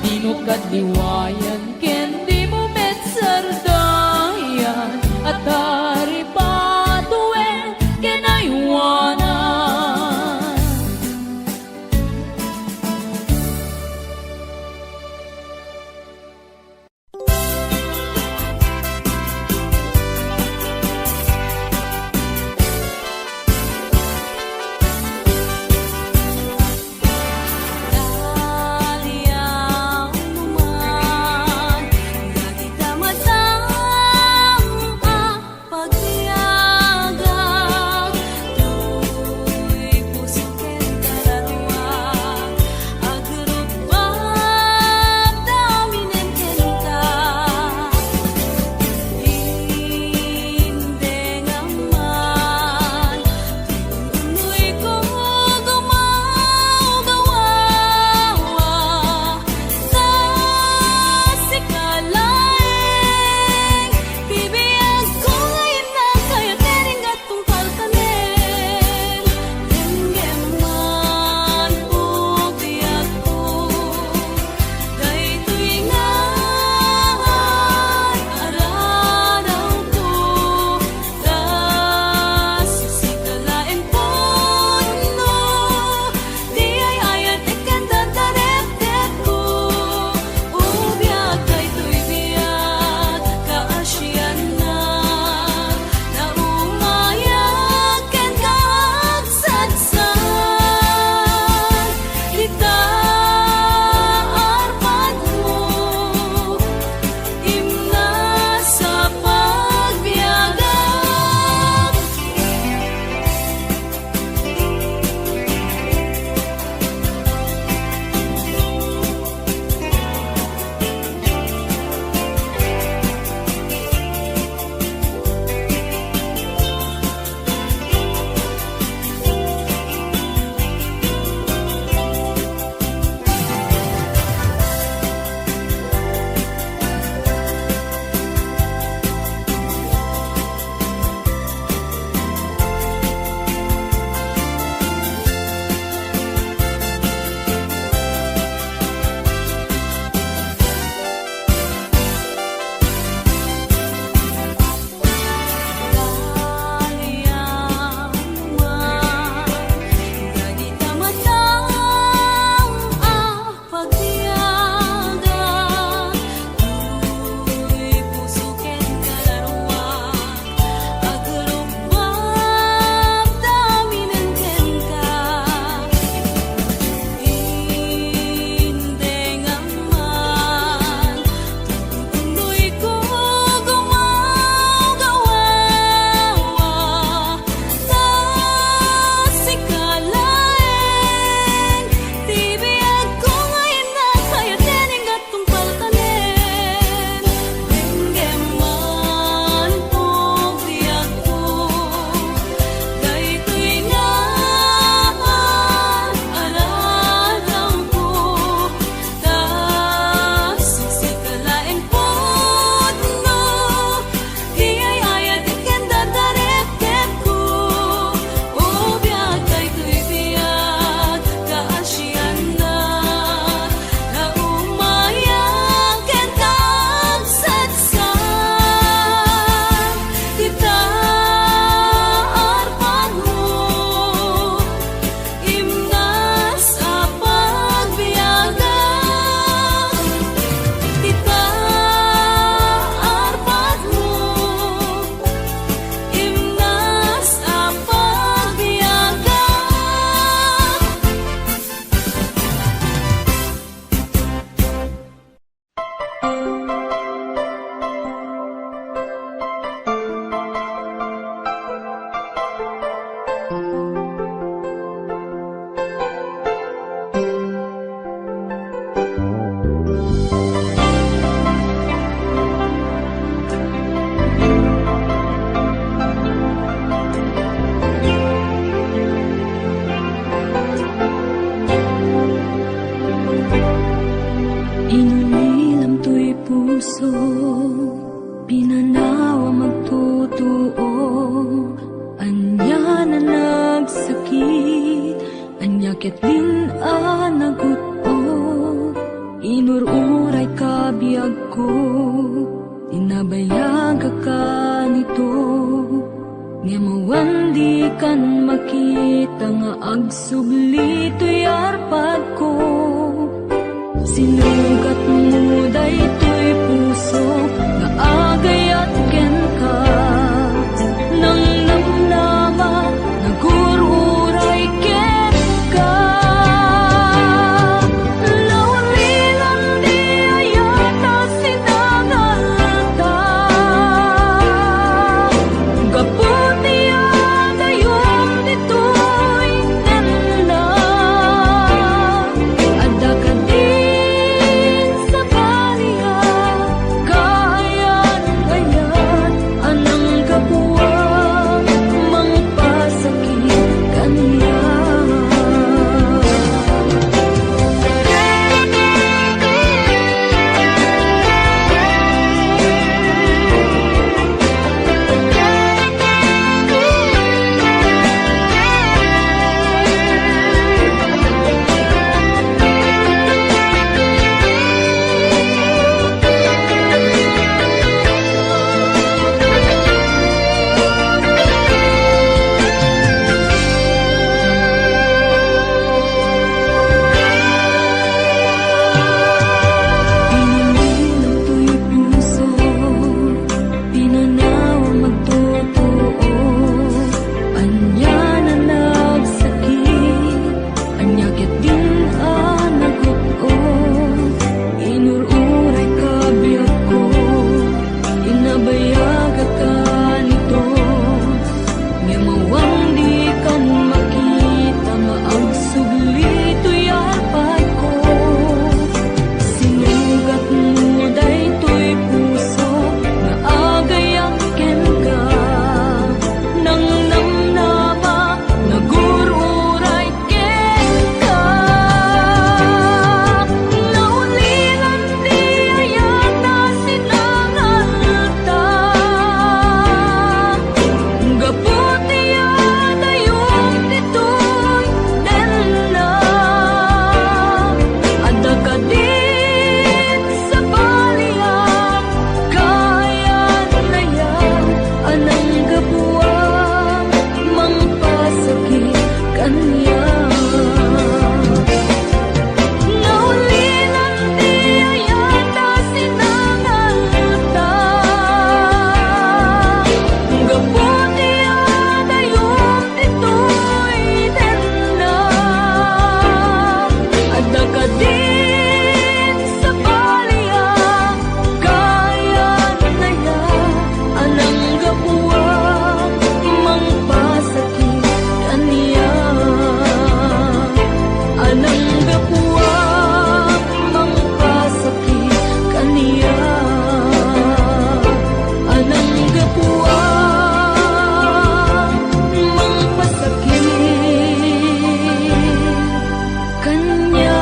Di mo katliwayan ken di mo metsardayan At dari patuen ken aywanan Daliang Ketlin anagut-o inururay kabiyag ko tinabayag ka nito nga mawandi kan makita nga agsubli to'y arpad ko sinugat mo daytoy puso nga agayat ken ka nang namnama nagururay ken ka lawalilan di ayata sinangalta gaputi adayom ditoy nanda adda ka din sa baliya kayan ngayon anang kapuwang mangpasakit kaniya Pinililang to'y puso, pinanaw magtotoo. Anya na nagsakit, anya ket din anagot-o. Inururay kabiyag ko, inabayag ka nito. Nga mawang di kan makita, maagsubli to'y arpad ko. Sinugat mo daytoy puso nga agayang ken ka nang namnama nagururay ken ka naulilan di ayata sinangalta gaputi adayom ditoy nanda adda ka din sa baliya kayan ngayon anang kapuwang mangpasakit kaniya naulilan di ayata sinangalta gaputi adayom ditoy nanda adda ka din sa baliya kayan ngayon anang kapuwang mangpasakit kaniya anang kapuwang mangpasakit kaniya anang kapuwang mangpasakit kaniya.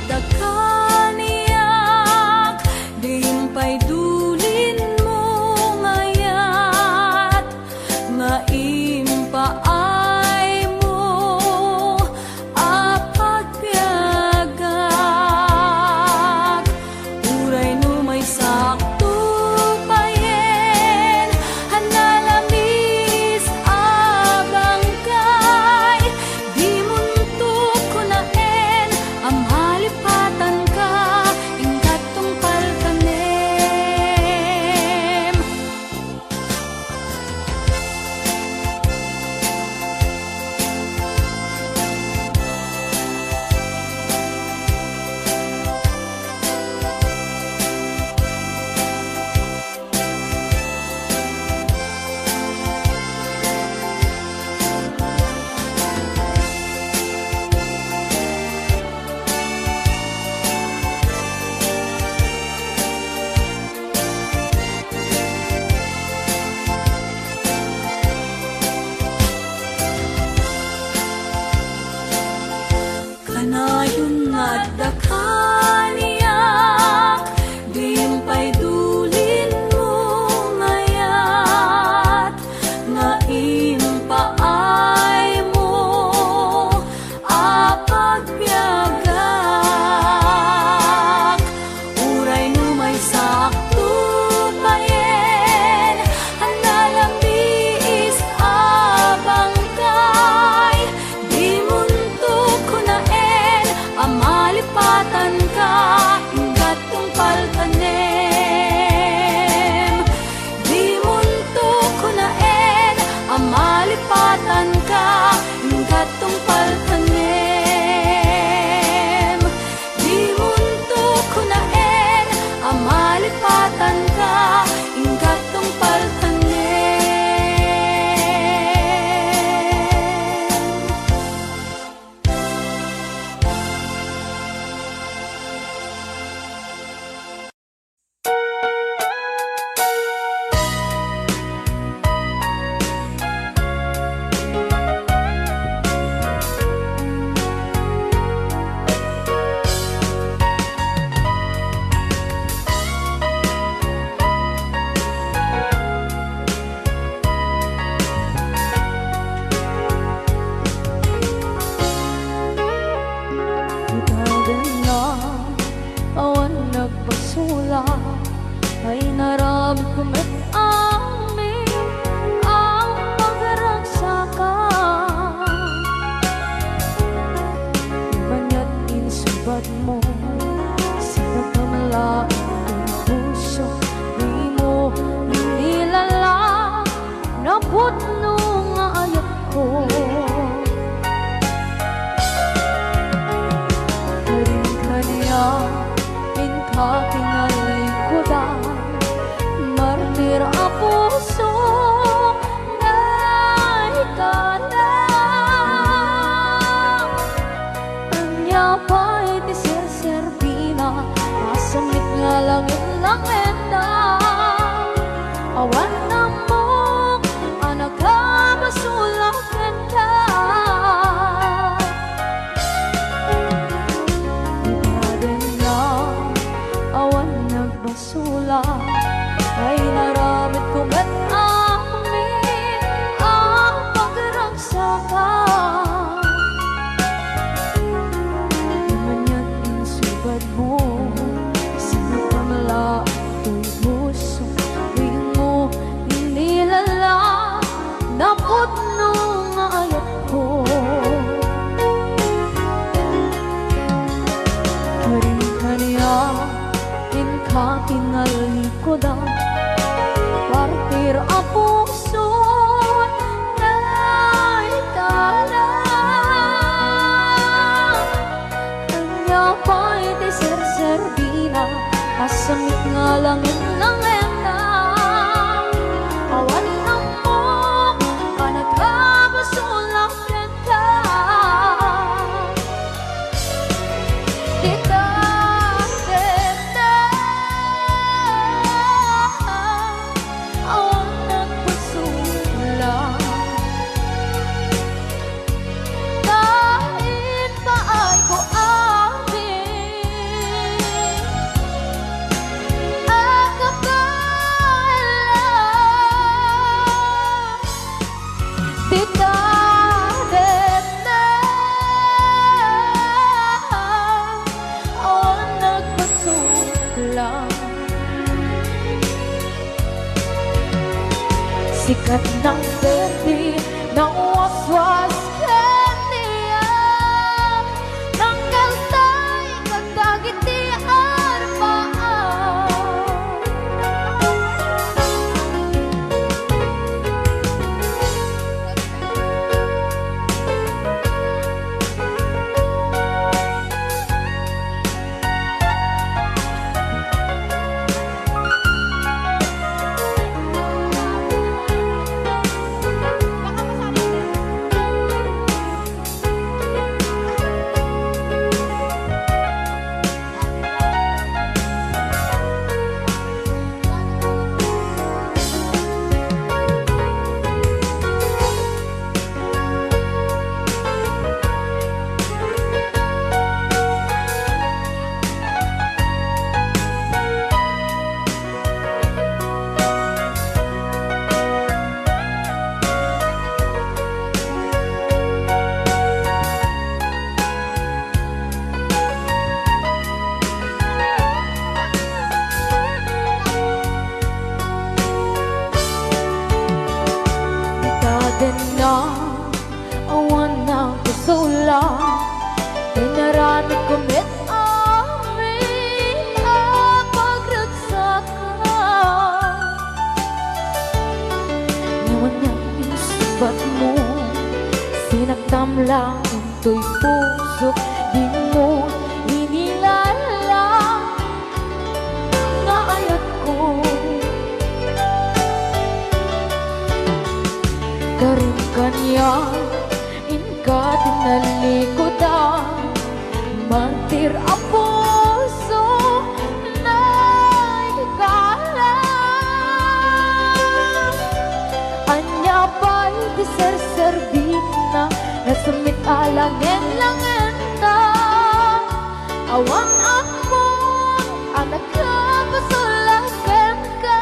dakaniyak, diimpay dulin mo ngayat, nga impaay mo apagpiagak. Uray no may sakto payen, hanalamis abang kay, di muntok ko naen, ang halipatan ka, ingkat tungpal kanem. Kanayon nga dakaniyak, diimpay dulin mo ngayat, nga impaay mo apagpiagak. Uray no may sakto payen, hanalamis abang kay, di muntok ko naen, amalipatan ka, ingkat tungpal kanem. Di muntok ko naen, amalipatan ka, ingkat tungpal kanem. Di muntok ko naen, amalipatan ka, ingkat tungpal kanem. Itagan na awan nagbasula, ay narami kumet amin ang pagragsakan. Banya't insubad mo, sa pagkamalain ng puso, di mo inilala, naputno nga ayat ko. Inka kinalikudan, martir a puso na ikalang. Anya pa'y ti serserpina, masamit nga langit-langit na. Awan na mo, anak ka basulakan ka. Awan nagbasula, ay naramit ko ba't amin ang pagragsakan. Manya't insubad mo, sa pamalaking puso, di mo inilala, naputno nga ayat ko. Kaniya inka kinalikudan, partir a puso na ikalang. Kanya pa'y ti serserbina, asamit nga langit-langit na. Awan na mo, anak ka basulakan ka. Kahit pa ay ko amin Sikat ng berdi, ng waswas kaniya, ng kaltay, kagdagiti arpaan. Na awan ng kusula, dinarami kumit amin ang pagragsakan. Ngayon niyang isubat mo, sinagtam lang into'y puso, di mo inilala na ayat ko. Karin kanya, inka tinalikodan, mantir ang puso na ikalang. Anya ba'y di serservina, nasumit alangin langin ta. Awan akong anak ka, pasulagan ka.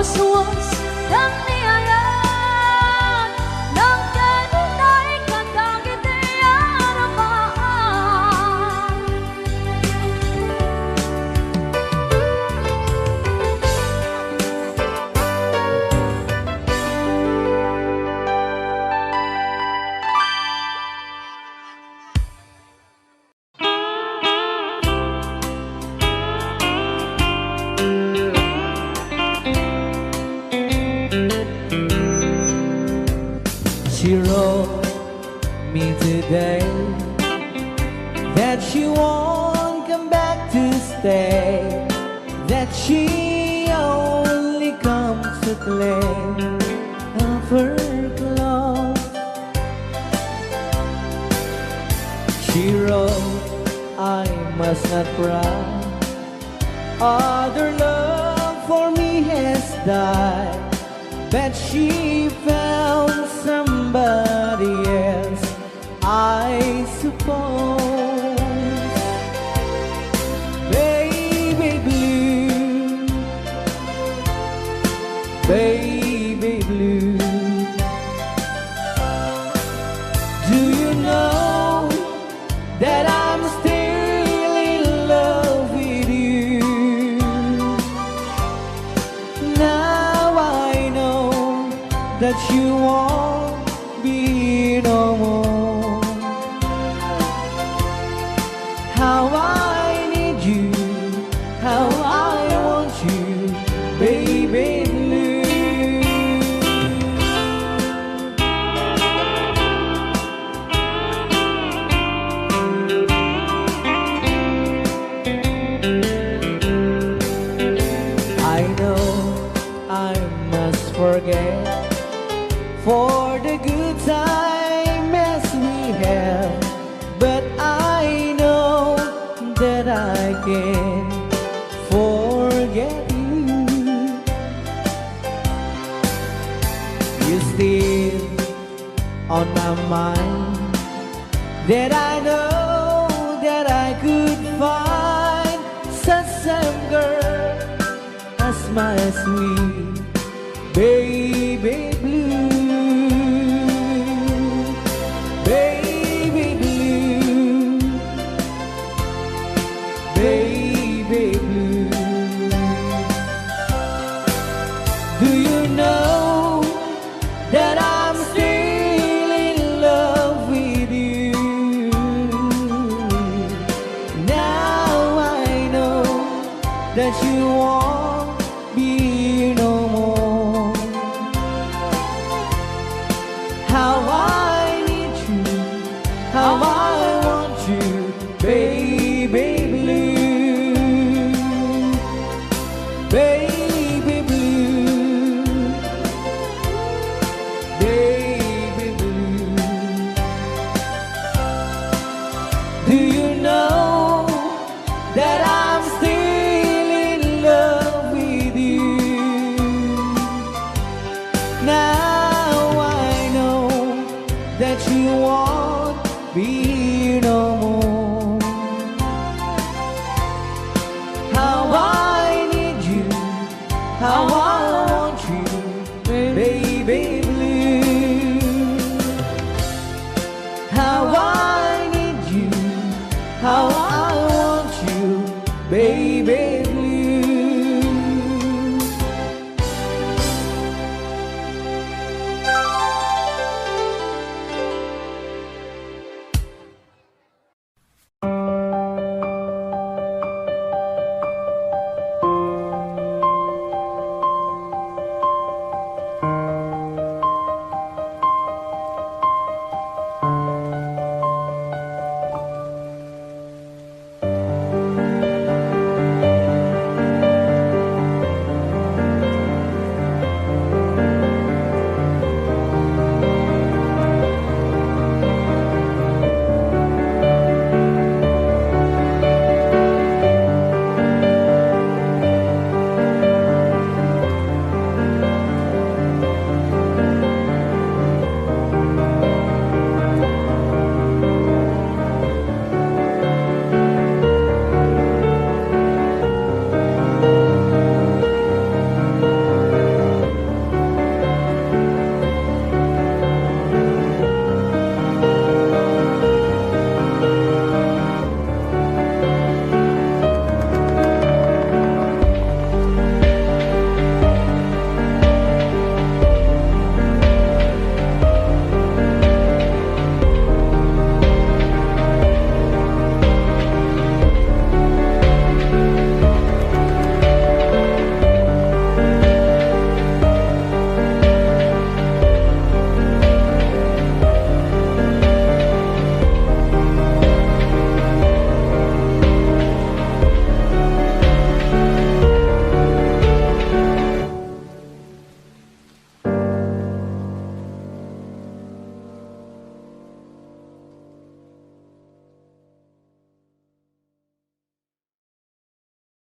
waswas ng niyayan ng kanunay katang day that she won't come back to stay, that she only comes to claim of her clothes. She wrote, I must not cry, other love for me has died, but she found somebody else, I suppose. Baby blue, baby blue, do you know that I'm still in love with you? Now I know that you won't be no more. How I need you, how I want you, baby blue. I know I must forget for the good time as we have, but I know that I can forget you. You're still on my mind, that I know that I could find such some girl as my sweet baby blue. Baby blue, baby blue, do you know that I'm still in love with you? Now I know that you won't be no more. How I need you, how I want you, baby blue, baby blue, baby blue. Do you know that I'm still in love with you? Now I know that you won't be no more. How I need you, how I